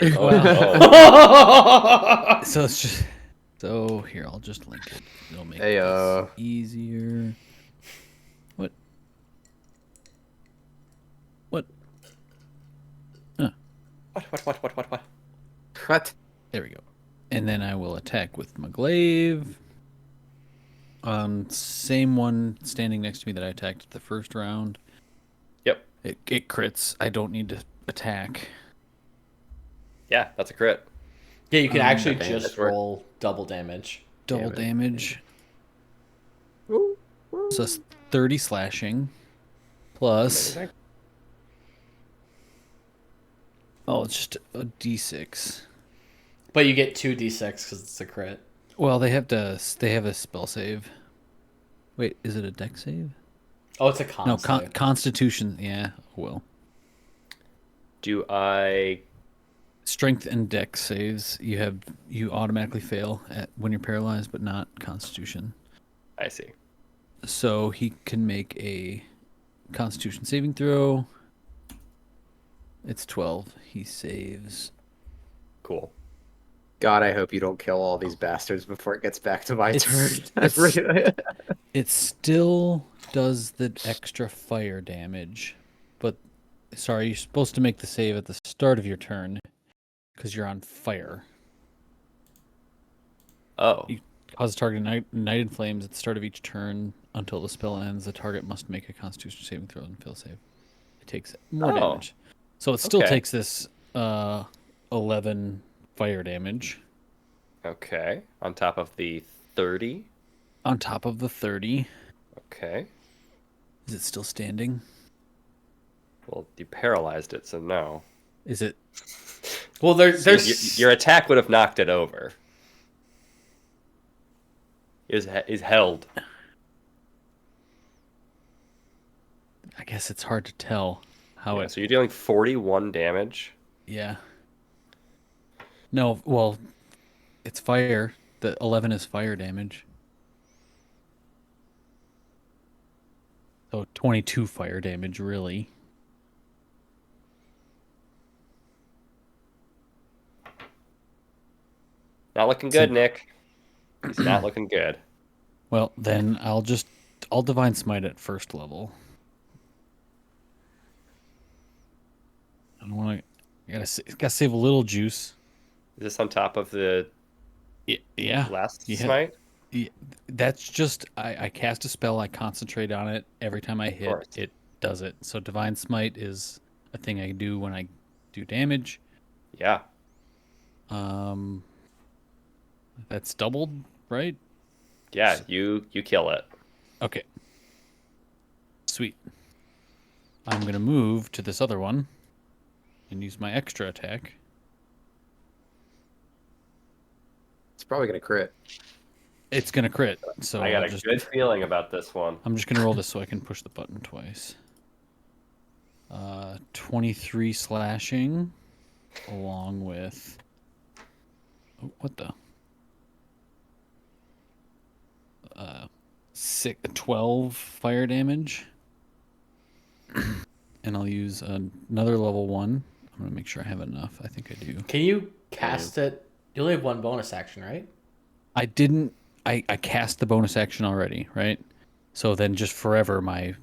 Oh, no. So it's just. So here, I'll just link it. It'll make Heyo. this easier. What? What? What? What? There we go. And then I will attack with my glaive. Same one standing next to me that I attacked the first round. Yep. It crits. I don't need to attack. Yeah, that's a crit. Yeah, you can actually okay, just that's right. roll double damage. Double Damn it. damage. So that's 30 slashing. Plus. Amazing. Oh, it's just a d6. But you get 2d6 because it's a crit. Well, they have a spell save. Wait, is it a deck save? Oh, it's a con No, save. Constitution. Yeah, well. Do I? Strength and deck saves you automatically fail at when you're paralyzed, but not Constitution. I see. So he can make a Constitution saving throw. It's 12. He saves. Cool. God, I hope you don't kill all these bastards before it gets back to my It's- turn. That's really... It still does the extra fire damage, but sorry, you're supposed to make the save at the start of your turn because you're on fire. Oh. You cause target ignited flames at the start of each turn until the spell ends. The target must make a Constitution saving throw and fail save. It takes more Oh. damage, so it still Okay. takes this 11 fire damage Okay. On top of the 30. on top of the 30. Okay. Is it still standing? Well, you paralyzed it, so no. Is it? Well, there's Your attack would have knocked it over. Is held. I guess it's hard to tell how Yeah, it. so you're dealing 41 damage. Yeah. No, well, it's fire. The 11 is fire damage. So 22 fire damage, really. Not looking good, Nick. He's not looking good. Well, then I'll Divine Smite at first level. I don't want to. Gotta save a little juice. Is this on top of the Yeah. last Yeah. smite? Yeah, that's just I cast a spell, I concentrate on it. Every time I hit, course. it does it. So Divine Smite is a thing I do when I do damage. Yeah. Um, that's doubled, right? Yeah, you kill it. Okay. Sweet. I'm gonna move to this other one and use my extra attack. It's probably gonna crit. It's gonna crit, so I got I'll a just good feeling about this one. I'm just gonna roll this so I can push the button twice. 23 slashing, along with what the 12 fire damage, and I'll use another level 1. I'm gonna make sure I have enough. I think I do. Can you cast it? You only have one bonus action, right? I didn't. I cast the bonus action already, right? So then just forever, whenever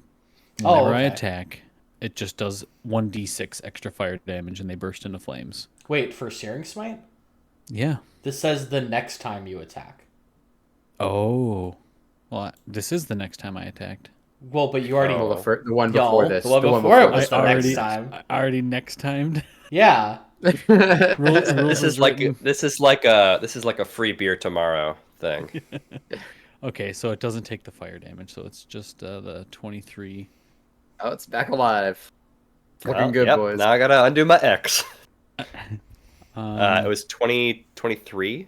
I okay. attack, it just does 1d6 extra fire damage, and they burst into flames. Wait, for Searing Smite? Yeah. This says the next time you attack. Oh. Well, this is the next time I attacked. Well, but you already... Oh. Well, the one Yo, before this. the one before it was the next already, time. I already next timed. Yeah. Rules This is like a free beer tomorrow thing. Okay, so it doesn't take the fire damage, so it's just the 23. Oh, it's back alive. Looking Well, good, yep, boys. Now I gotta undo my X. It Um, was 23.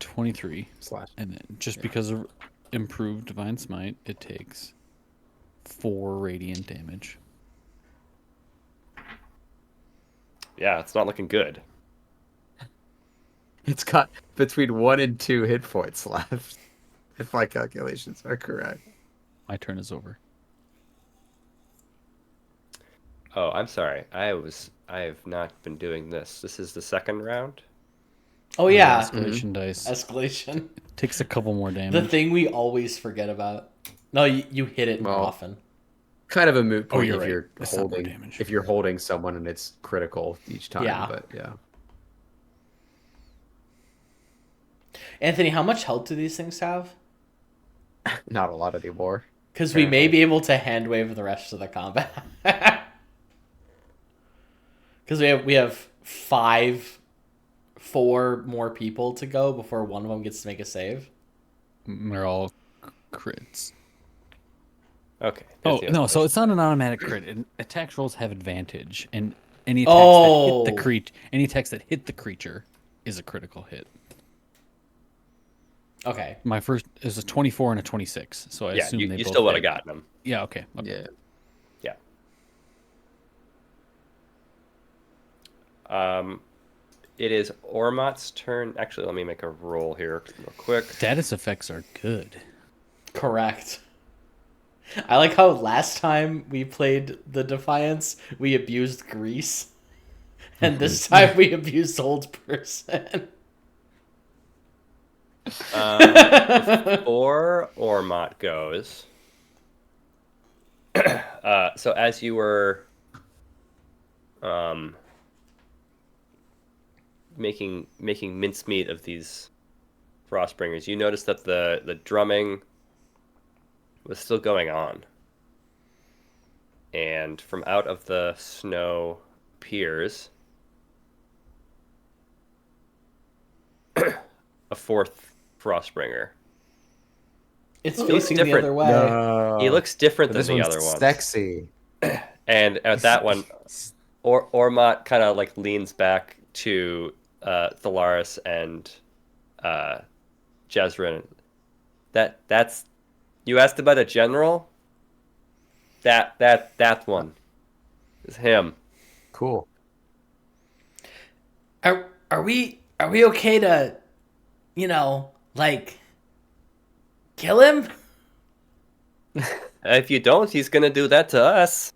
23. Slash. And then just because of improved Divine Smite, it takes 4 radiant damage. Yeah, it's not looking good. It's got between 1 and 2 hit points left, if my calculations are correct. My turn is over. Oh, I'm sorry. I have not been doing this. This is the second round. Oh, yeah. Escalation dice. Escalation. Takes a couple more The damage. thing we always forget about. No, you hit it more Well, often. Kind of a moot point you're if right. you're It's not more holding damage. if you're holding someone and it's critical each time. Yeah. But yeah. Anthony, how much health do these things have? Not a lot anymore. Because we may be able to hand wave the rest of the combat. Because we have 4 more people to go before one of them gets to make a save. They're all crits. Okay. Oh, there's the no, other so one. it's not an automatic crit. Attack rolls have advantage, and any attacks that hit the creature is a critical hit. Okay. My first is a 24 and a 26, so I Yeah, assume you both still would have hit. gotten them. Yeah, okay. Yeah. It is Ormat's turn. Actually, let me make a roll here real quick. Status effects are good. Correct. I like how last time we played the Defiance, we abused Grease. And this time we abused Old Person. Before Ormat goes, so as you were making mincemeat of these Frostbringers, you noticed that the drumming was still going on, and from out of the snow appears a fourth Frostbringer. It's He looks facing the different. other way. No. He looks different than This the one's other ones. sexy. And at that one, Ormat kind of like leans back to Thalaris and Jezrin. That's you asked about a general? That one is him. Cool. Are we okay to, like, kill him? If you don't, he's gonna do that to us.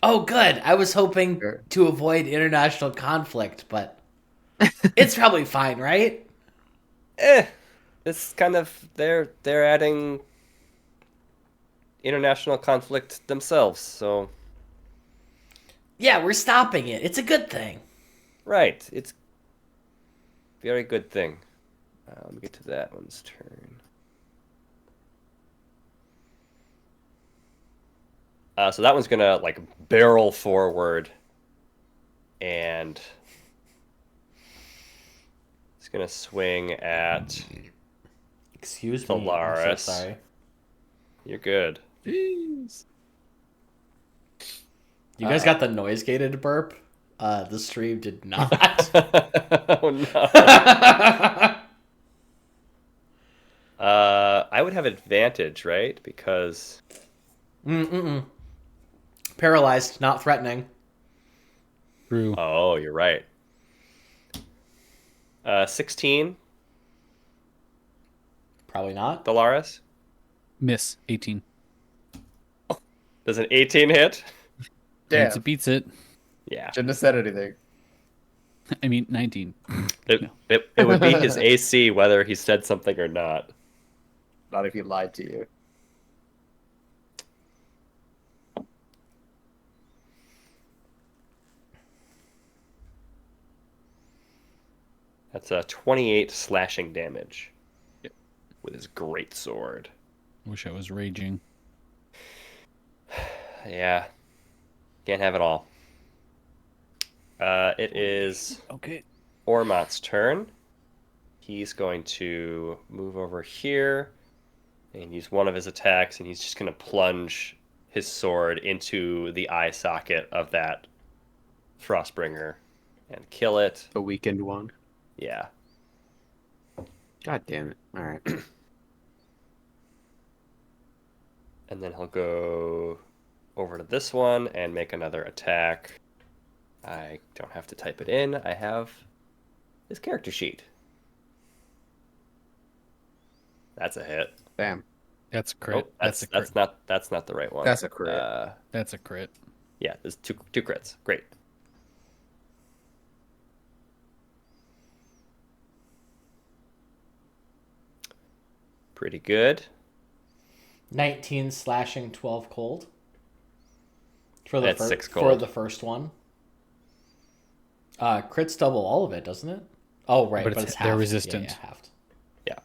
Oh, good. I was hoping Sure. to avoid international conflict, but it's probably fine, right? It's kind of they're adding international conflict themselves. So Yeah, we're stopping it. It's a good thing. right, it's very good thing. Let me get to that one's turn. So that one's gonna like barrel forward, and it's gonna swing at Excuse me. I'm so Solaris. sorry. You're good. Jeez. You guys got the noise gated burp? The stream did not. Oh no. I would have advantage, right? Because Paralyzed, not threatening. True. oh, you're right. 16, Probably not. Dolaris. Miss 18. Does an 18 hit? Damn. It beats it. Yeah. Shouldn't have said anything. I mean 19. It would be his AC whether he said something or not. Not if he lied to you. That's a 28 slashing damage with his great sword. Wish I was raging. Yeah. Can't have it all. It is Okay. Ormat's turn. He's going to move over here and use one of his attacks, and he's just going to plunge his sword into the eye socket of that Frostbringer and kill it. The weakened one. Yeah. God damn it. All right. And then he'll go over to this one and make another attack. I don't have to type it in. I have his character sheet. That's a hit. Damn. That's a crit. Oh, that's a crit. that's not the right one. That's a crit. That's a crit. Yeah, there's two crits. Great. Pretty good. 19 slashing, 12 cold. For the That's 6 For cold. the first one. Crits double all of it, doesn't it? Oh, right, But but it's- it's they're halved. resistant. Yeah, halved. Yeah.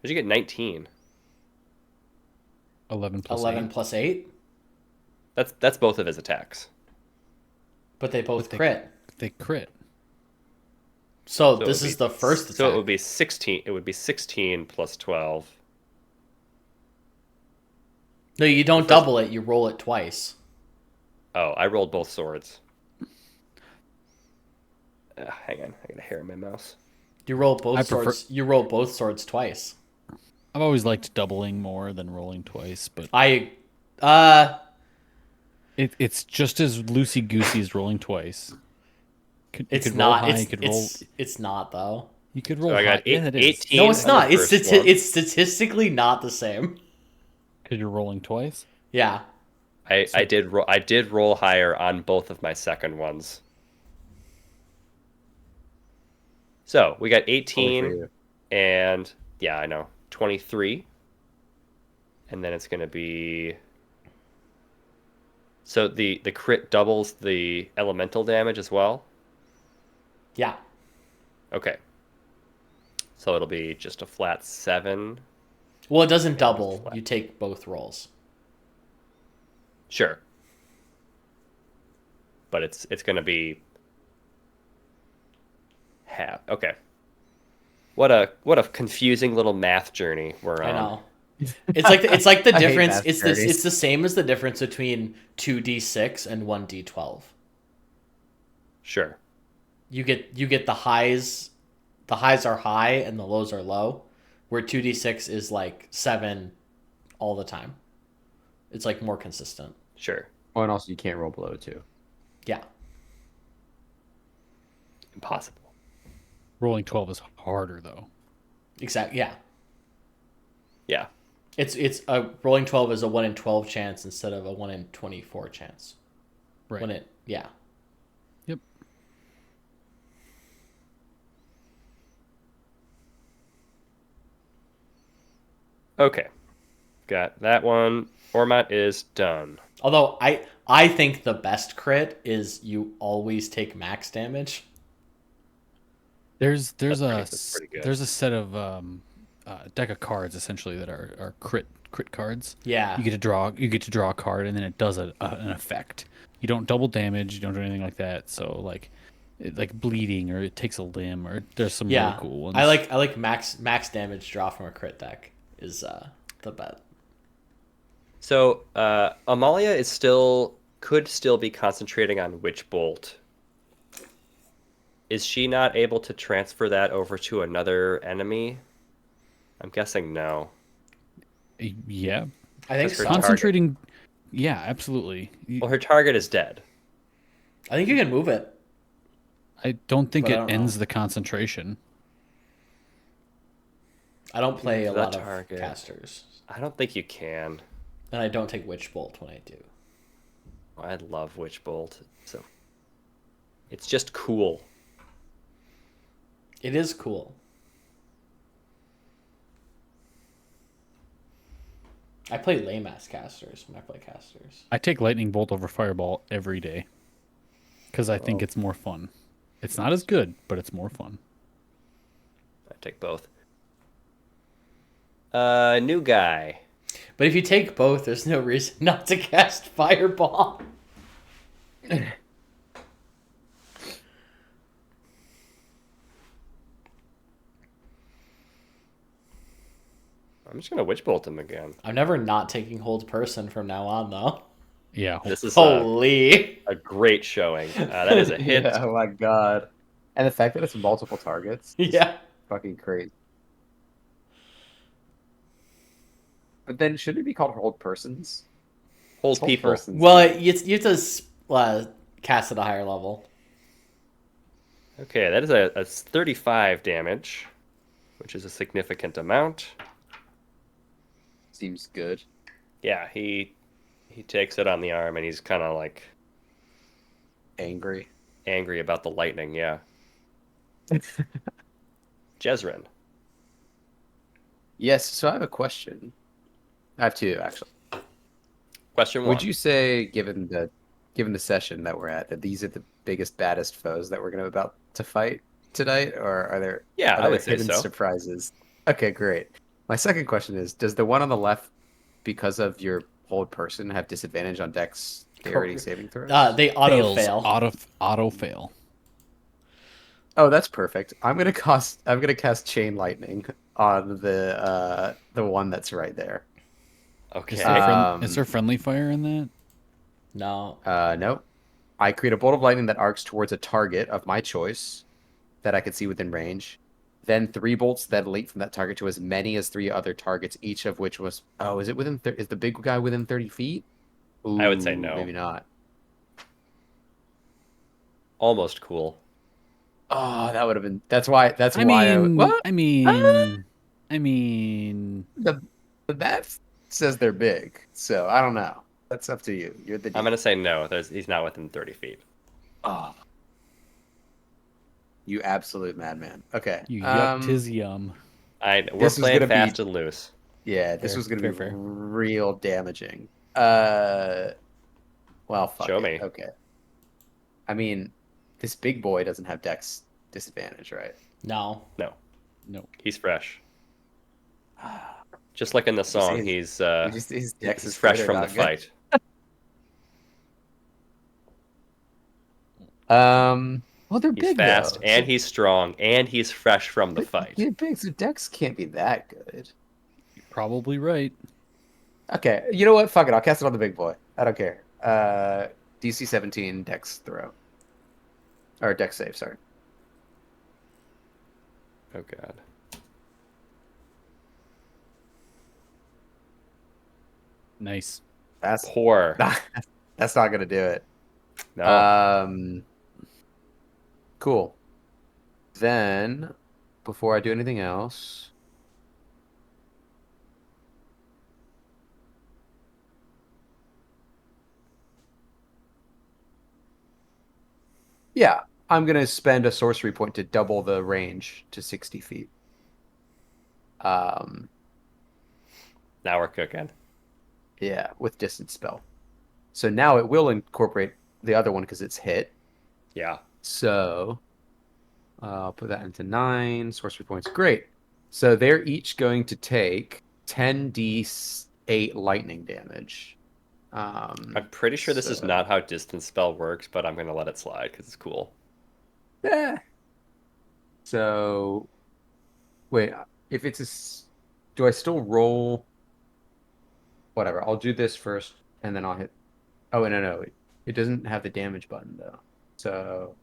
Did you get 19? 11 plus 11 8. plus 8, That's both of his attacks. but they both But they- crit. They crit. So, So it this would is be- the first attack. So it would be 16. It would be 16 plus 12. No, you don't first- double it, you roll it twice. Oh, I rolled both swords. Hang on, I got a hair in my mouse. You roll both I prefer- swords. You roll both swords twice. I've always liked doubling more than rolling twice, but it's just as loosey goosey as rolling twice. You it's could roll not. high, you could roll. It's not though. You could roll So I high. got Yeah, it is. 18. No, it's on the not. It's first one. it's statistically not the same. Because you're rolling twice. Yeah. I did roll higher on both of my second ones. So we got Only for 18 you. and yeah, I know 23, and then it's gonna be. So the crit doubles the elemental damage as well. Yeah. Okay. So it'll be just a flat 7. Well, it doesn't double. flat. You take both rolls. Sure. But it's gonna be half. Okay. What a confusing little math journey we're on. I know. It's like the I hate difference. math It's this. journeys. It's the same as the difference between 2d6 and 1d12. Sure. You get the highs. The highs are high and the lows are low, where 2d6 is like 7 all the time. It's like more consistent. Sure. Oh, and also you can't roll below 2. Yeah. Impossible. Rolling 12 is harder though. Exactly. Yeah. Yeah. It's a rolling 12 is a 1 in 12 chance instead of a 1 in 24 chance. Right. Yeah. Yep. Okay. Got that one. Ormat is done. Although I think the best crit is you always take max damage. There's That's pretty good. there's a set of deck of cards essentially that are crit crit cards. Yeah. You get to draw a card, and then it does an effect. You don't double damage. You don't do anything like that. So like bleeding, or it takes a limb, or there's some really Yeah. cool ones. I like max damage draw from a crit deck is the bet. So Amalia could still be concentrating on Witch Bolt. Is she not able to transfer that over to another enemy? I'm guessing no. Yeah, I think That's her so. target. concentrating. Yeah, absolutely. Well, her target is dead. I think you can move it. I don't think But I it don't ends know. the concentration. I don't play a The lot target. of casters, I don't think you can. and I don't take Witch Bolt when I do. I love Witch Bolt. So it's just cool. It is cool. I play lame ass casters when I play casters. I take lightning bolt over fireball every day because I think it's more fun. It's not as good, but it's more fun. I take both. New guy. But if you take both, there's no reason not to cast Fireball. I'm just gonna Witch Bolt him again. I'm never not taking Hold Person from now on, though. Yeah, This is Holy. a great showing. That is a hit. Yeah, oh my god. And the fact that it's multiple targets is Yeah. fucking crazy. But then shouldn't it be called hold persons? Hold Hold people. persons. Well, you have to cast at a higher level. Okay, that is a 35 damage, which is a significant amount. Seems good. Yeah, he takes it on the arm, and he's kind of like Angry. angry about the lightning. Yeah. Jezrin. Yes, so I have a question. I have two, actually. Question one. Would you say, given the session that we're at, that these are the biggest, baddest foes that we're about to fight tonight, or are there Yeah, I there would say hidden so. surprises? Okay, great. My second question is: does the one on the left, because of your hold person, have disadvantage on dexterity saving throws? They auto fails. fail. Auto fail. Oh, that's perfect. I'm gonna cast chain lightning on the one that's right there. Okay. Is there friendly fire in that? No. Nope. I create a bolt of lightning that arcs towards a target of my choice that I can see within range. Then 3 bolts that leap from that target to as many as 3 other targets, each of which was. Oh, is it within? Is the big guy within 30 feet? Ooh, I would say no. Maybe not. Almost cool. Oh, that would have been. That's why. That's I why. mean, What? I mean, I mean, The map says they're big, so I don't know. That's up to you. You're the. I'm gonna say no. He's not within 30 feet. Oh, you absolute madman. Okay. you yuck tis yum. We're This was playing gonna be- fast and loose. Yeah, this Fair, was gonna be fair. real damaging. Well, fuck Show it. me. Okay. I mean, this big boy doesn't have dex disadvantage, right? No. No, No. he's fresh. Just like in the song, his he's dex is fresh good or from the not good? fight. Well, they're He's big fast though. and he's strong and he's fresh from the fight. They're big, so dex can't be that good. You're probably right. Okay, you know what? Fuck it. I'll cast it on the big boy. I don't care. DC 17 dex throw. Or dex save, sorry. Oh god. Nice. That's Poor. that's not gonna do it. No. Cool. Then, before I do anything else, yeah, I'm gonna spend a sorcery point to double the range to 60 feet. Now we're cooking. Yeah, with distance spell. So now it will incorporate the other one because it's hit. Yeah. So I'll put that into 9 sorcery points. Great. So they're each going to take 10d8 8 lightning damage. I'm pretty sure this is not how distance spell works, but I'm gonna let it slide because it's cool. Yeah. So, wait, if it's do I still roll? Whatever, I'll do this first, and then I'll hit. Oh, no, it doesn't have the damage button though. So,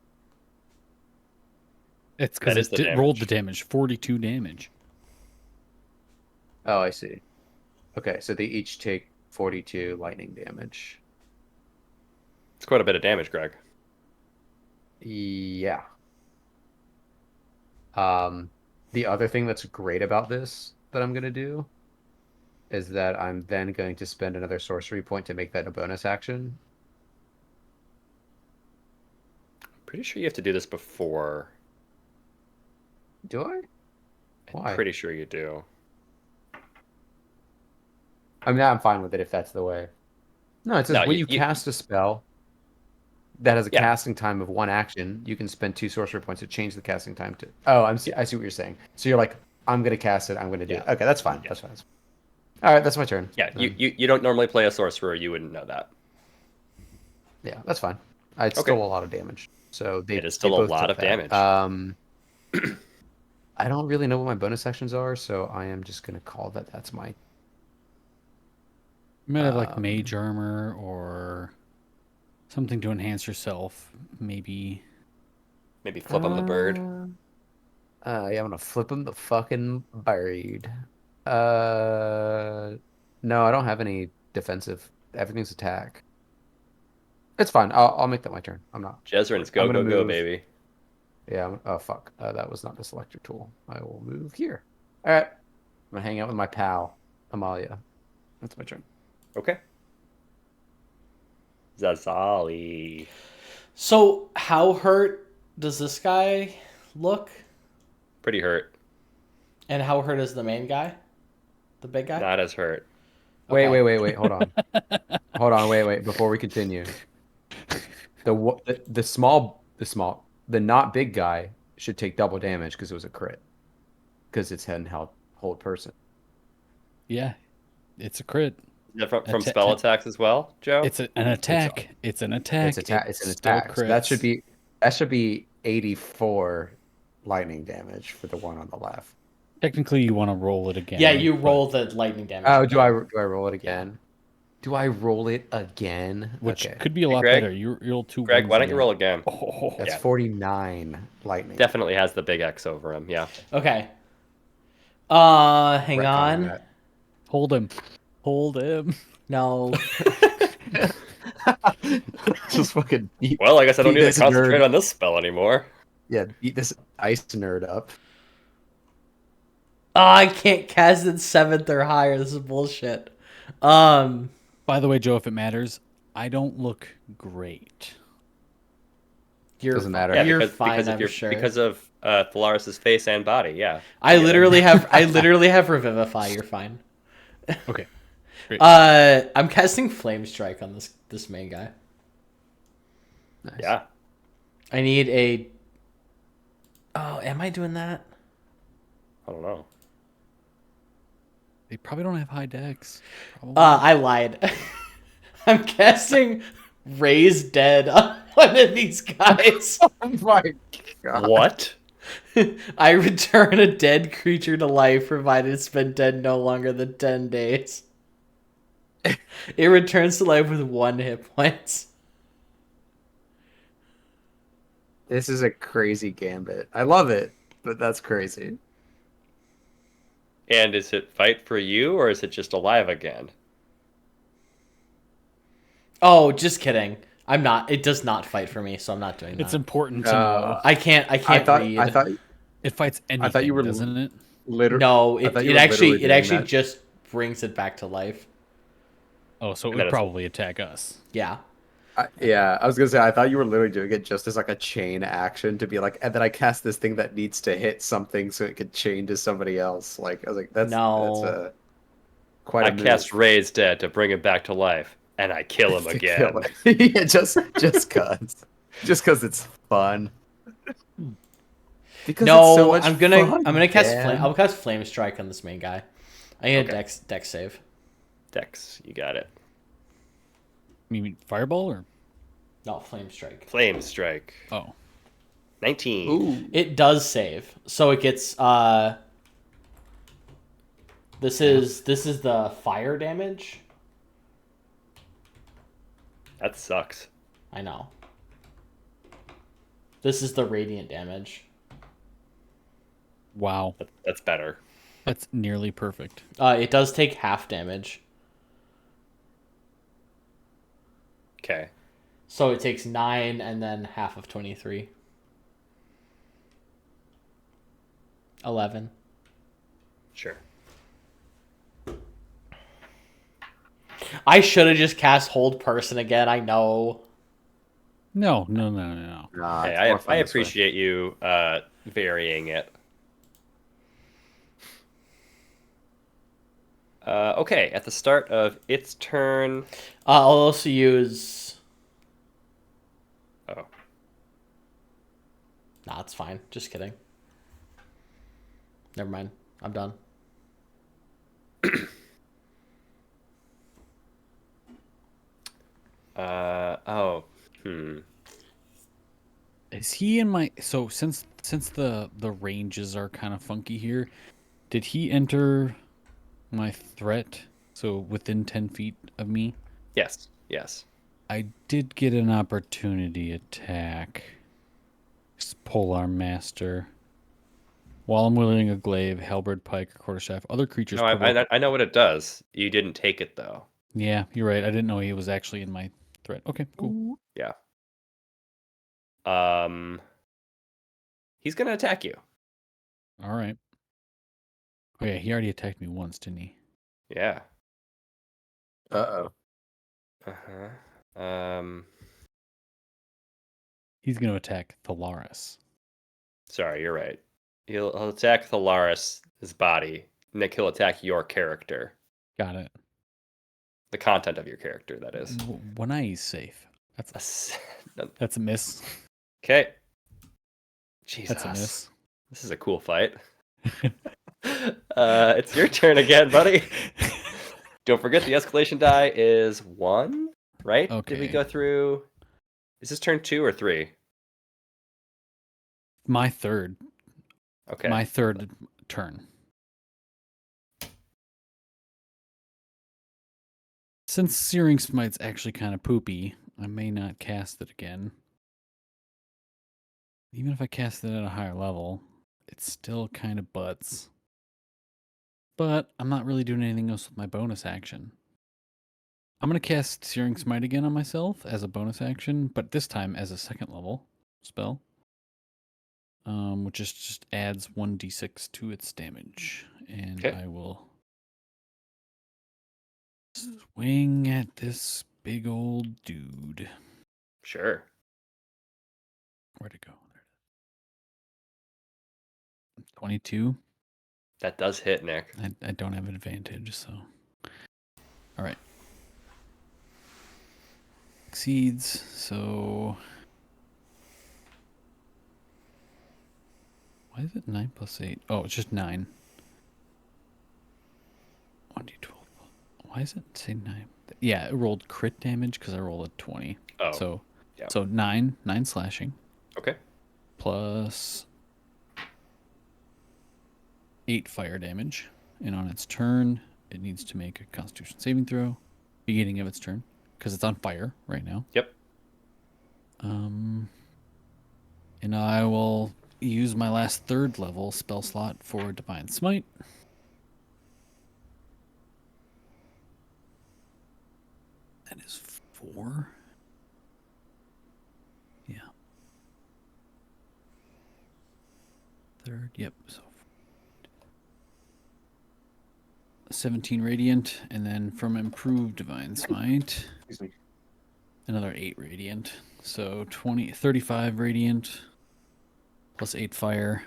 It's because That is it the rolled the damage. damage, 42 damage. oh, I see. Okay, so they each take 42 lightning damage. It's quite a bit of damage, Greg. Yeah. The other thing that's great about this that I'm gonna do is that I'm then going to spend another sorcery point to make that a bonus action. Pretty sure you have to do this before. Do I? Why? Pretty sure you do. I mean, I'm fine with it if that's the way. No, it says No, when you- you you- cast a spell that has a Yeah. casting time of 1 action, you can spend 2 sorcery points to change the casting time to. Oh, I see what you're saying. So you're like, I'm gonna cast it. I'm gonna do it. Yeah. Okay, that's fine. Yeah. That's fine. All right, that's my turn. Yeah, Then. you don't normally play a sorcerer, you wouldn't know that. Yeah, that's fine. It's Okay. still a lot of damage. So It is still a both lot took of damage. I don't really know what my bonus actions are, so I am just gonna call that. That's my. You might have like mage armor or something to enhance yourself. Maybe. Maybe flip on the bird. Yeah, I'm gonna flip him the fucking bird. No, I don't have any defensive. Everything's attack. It's fine. I'll make that my turn. I'm not. Jezrin's I'm go, gonna go, go, move. baby. Yeah. Oh fuck. That was not the selector tool. I will move here. All right. I'm gonna hang out with my pal Amalia. That's my turn. Okay. Zazali. So, how hurt does this guy look? Pretty hurt. And how hurt is the main guy? The big guy? Not as hurt. Wait, Okay. wait. Hold on. Hold on. Wait. Before we continue, the not big guy should take double damage because it was a crit. Because it's head and hold person. Yeah, it's a crit. Is that from Atta- spell attacks as well, Joe? It's an attack. It's an attack. It's an It still attack. So that should crits. be 84 lightning damage for the one on the left. Technically, you want to roll it again. Yeah, you but- roll the lightning damage. Oh, do I roll it again? Do I roll it again? Which Okay. could be a lot Greg? better. You roll 2 Greg, ones why don't you again. roll again? Oh, That's yeah. 49 lightning. Definitely has the big X over him, yeah. Okay. Hang Retconning on. that. hold him. Hold him. No. Just fucking beat, Well, I guess I don't beat need to this concentrate nerd. on this spell anymore. Yeah, beat this ice nerd up. Oh, I can't cast it 7th or higher. This is bullshit. By the way, Joe, if it matters, I don't look great. You're Doesn't matter. Yeah, You're because, fine, because of I'm your sure. because of Thalaris' face and body, yeah. I literally have Revivify. You're fine. Okay. Great. I'm casting Flame Strike on this main guy. Nice. Yeah. I need a. Oh, am I doing that? I don't know. They probably don't have high decks. Probably. I lied. I'm casting Raise Dead on one of these guys. Oh my god. What? I return a dead creature to life provided it's been dead no longer than 10 days. It returns to life with 1 hit points. This is a crazy gambit. I love it, but that's crazy. And is it fight for you, or is it just alive again? Oh, just kidding. I'm not. It does not fight for me, so I'm not doing that. It's important to know. I can't read. I thought It fights anything, you were doesn't it? literally. No, I it thought you it were actually literally it doing actually that. just brings it back to life. Oh, so it That would is- probably attack us. Yeah. Yeah, I was gonna say I thought you were literally doing it just as like a chain action to be like, and then I cast this thing that needs to hit something so it could chain to somebody else. Like I was like, that's quite I a move. cast Raise Dead to bring him back to life, and I kill him To again. kill it. Yeah, just cause it's fun. Because No, it's so much I'm gonna fun, cast man. flame. I'll cast Flame Strike on this main guy. I need Okay. a dex save. Dex, you got it. You mean fireball or? No, flame strike. Flame strike. Oh, 19. Ooh. It does save, so it gets This is the fire damage. That sucks. I know. This is the radiant damage. wow. That's better. That's nearly perfect. It does take half damage, Okay. so it takes 9 and then half of 23. 11. Sure. I should have just cast Hold Person again. I know. No. Nah, Hey, it's more fun I this way. appreciate you varying it. Okay, at the start of its turn. I'll also use. Oh, Nah, it's fine. Just kidding. Never mind. I'm done. oh, Is he in my? So since the ranges are kind of funky here, did he enter my threat? So within 10 feet of me, yes, yes. I did get an opportunity attack. Polearm Master. While I'm wielding a glaive, halberd, pike, or quarterstaff, other creatures. No, I know what it does. You didn't take it though. Yeah, you're right. I didn't know he was actually in my threat. Okay, cool. Yeah. He's gonna attack you. All right. Oh yeah, he already attacked me once, didn't he? Yeah. Uh-oh. He's going to attack Thalaris. Sorry, you're right. He'll attack Thalaris' body. Nick, he'll attack your character. Got it. The content of your character, that is. When I is safe. That's a miss. Okay. Jesus. That's a miss. This is a cool fight. It's your turn again, buddy. Don't forget the escalation die is 1, right? Okay. Did we go through? Is this turn 2 or 3? My third. Okay. My third turn. Since Searing Smite's actually kind of poopy, I may not cast it again. Even if I cast it at a higher level, it's still kind of butts. But I'm not really doing anything else with my bonus action. I'm going to cast Searing Smite again on myself as a bonus action, but this time as a second level spell. Which just adds 1d6 to its damage. And Okay. I will swing at this big old dude. Sure. Where'd it go? There it is. 22. That does hit, Nick. I don't have advantage, so. All right. Exceeds, so. Why is it 9 plus 8? Oh, it's just 9. 1d12. Why does it say 9? Yeah, it rolled crit damage because I rolled a 20. Oh. So, yeah. so 9 slashing. Okay. Plus 8 fire damage. And on its turn, it needs to make a Constitution saving throw. Beginning of its turn. Because it's on fire right now. Yep. And I will use my last third level spell slot for Divine Smite. That is 4. Yeah. Third, yep. So 17 radiant, and then from improved Divine Smite, Excuse me. another 8 radiant. So 35 radiant, plus 8 fire,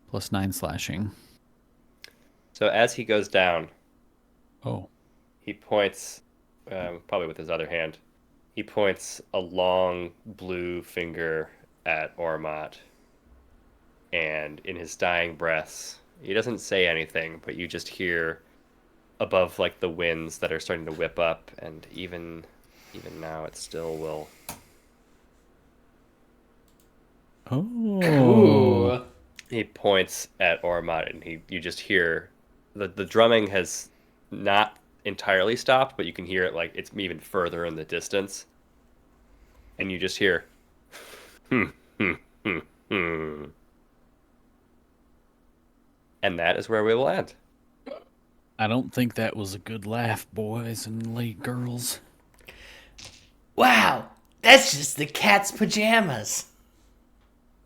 plus 9 slashing. So as he goes down, Oh, he points, probably with his other hand, he points a long blue finger at Ormat. And in his dying breaths, he doesn't say anything, but you just hear above like the winds that are starting to whip up, and even now it still will. Oh. Ooh. He points at Ormond, and you just hear the drumming has not entirely stopped, but you can hear it like it's even further in the distance, and you just hear, hmm, hmm, hmm, hmm. And that is where we will end. I don't think that was a good laugh, boys and late girls. Wow, that's just the cat's pajamas.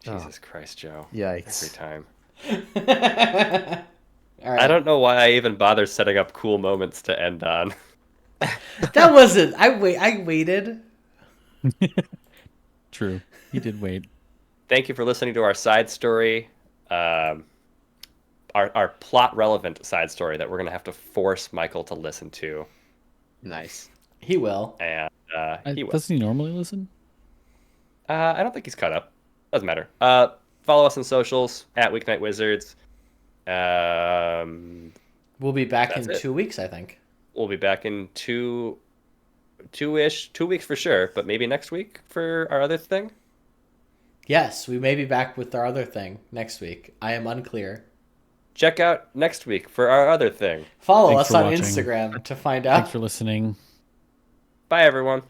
Jesus Christ, Joe. Yikes. Every time. All right. I don't know why I even bother setting up cool moments to end on. That wasn't. I waited. True. He did wait. Thank you for listening to our side story. Our plot relevant side story that we're going to have to force Michael to listen to. Nice. He will. And he will. Doesn't he normally listen? I don't think he's caught up. Doesn't matter. Follow us on socials at Weeknight Wizards. We'll be back That's in it. 2 weeks, I think. We'll be back in 2 weeks for sure, but maybe next week for our other thing. Yes, we may be back with our other thing next week. I am unclear. Check out next week for our other thing. Follow Thanks us for on watching. Instagram to find Thanks out. for listening. Bye, everyone.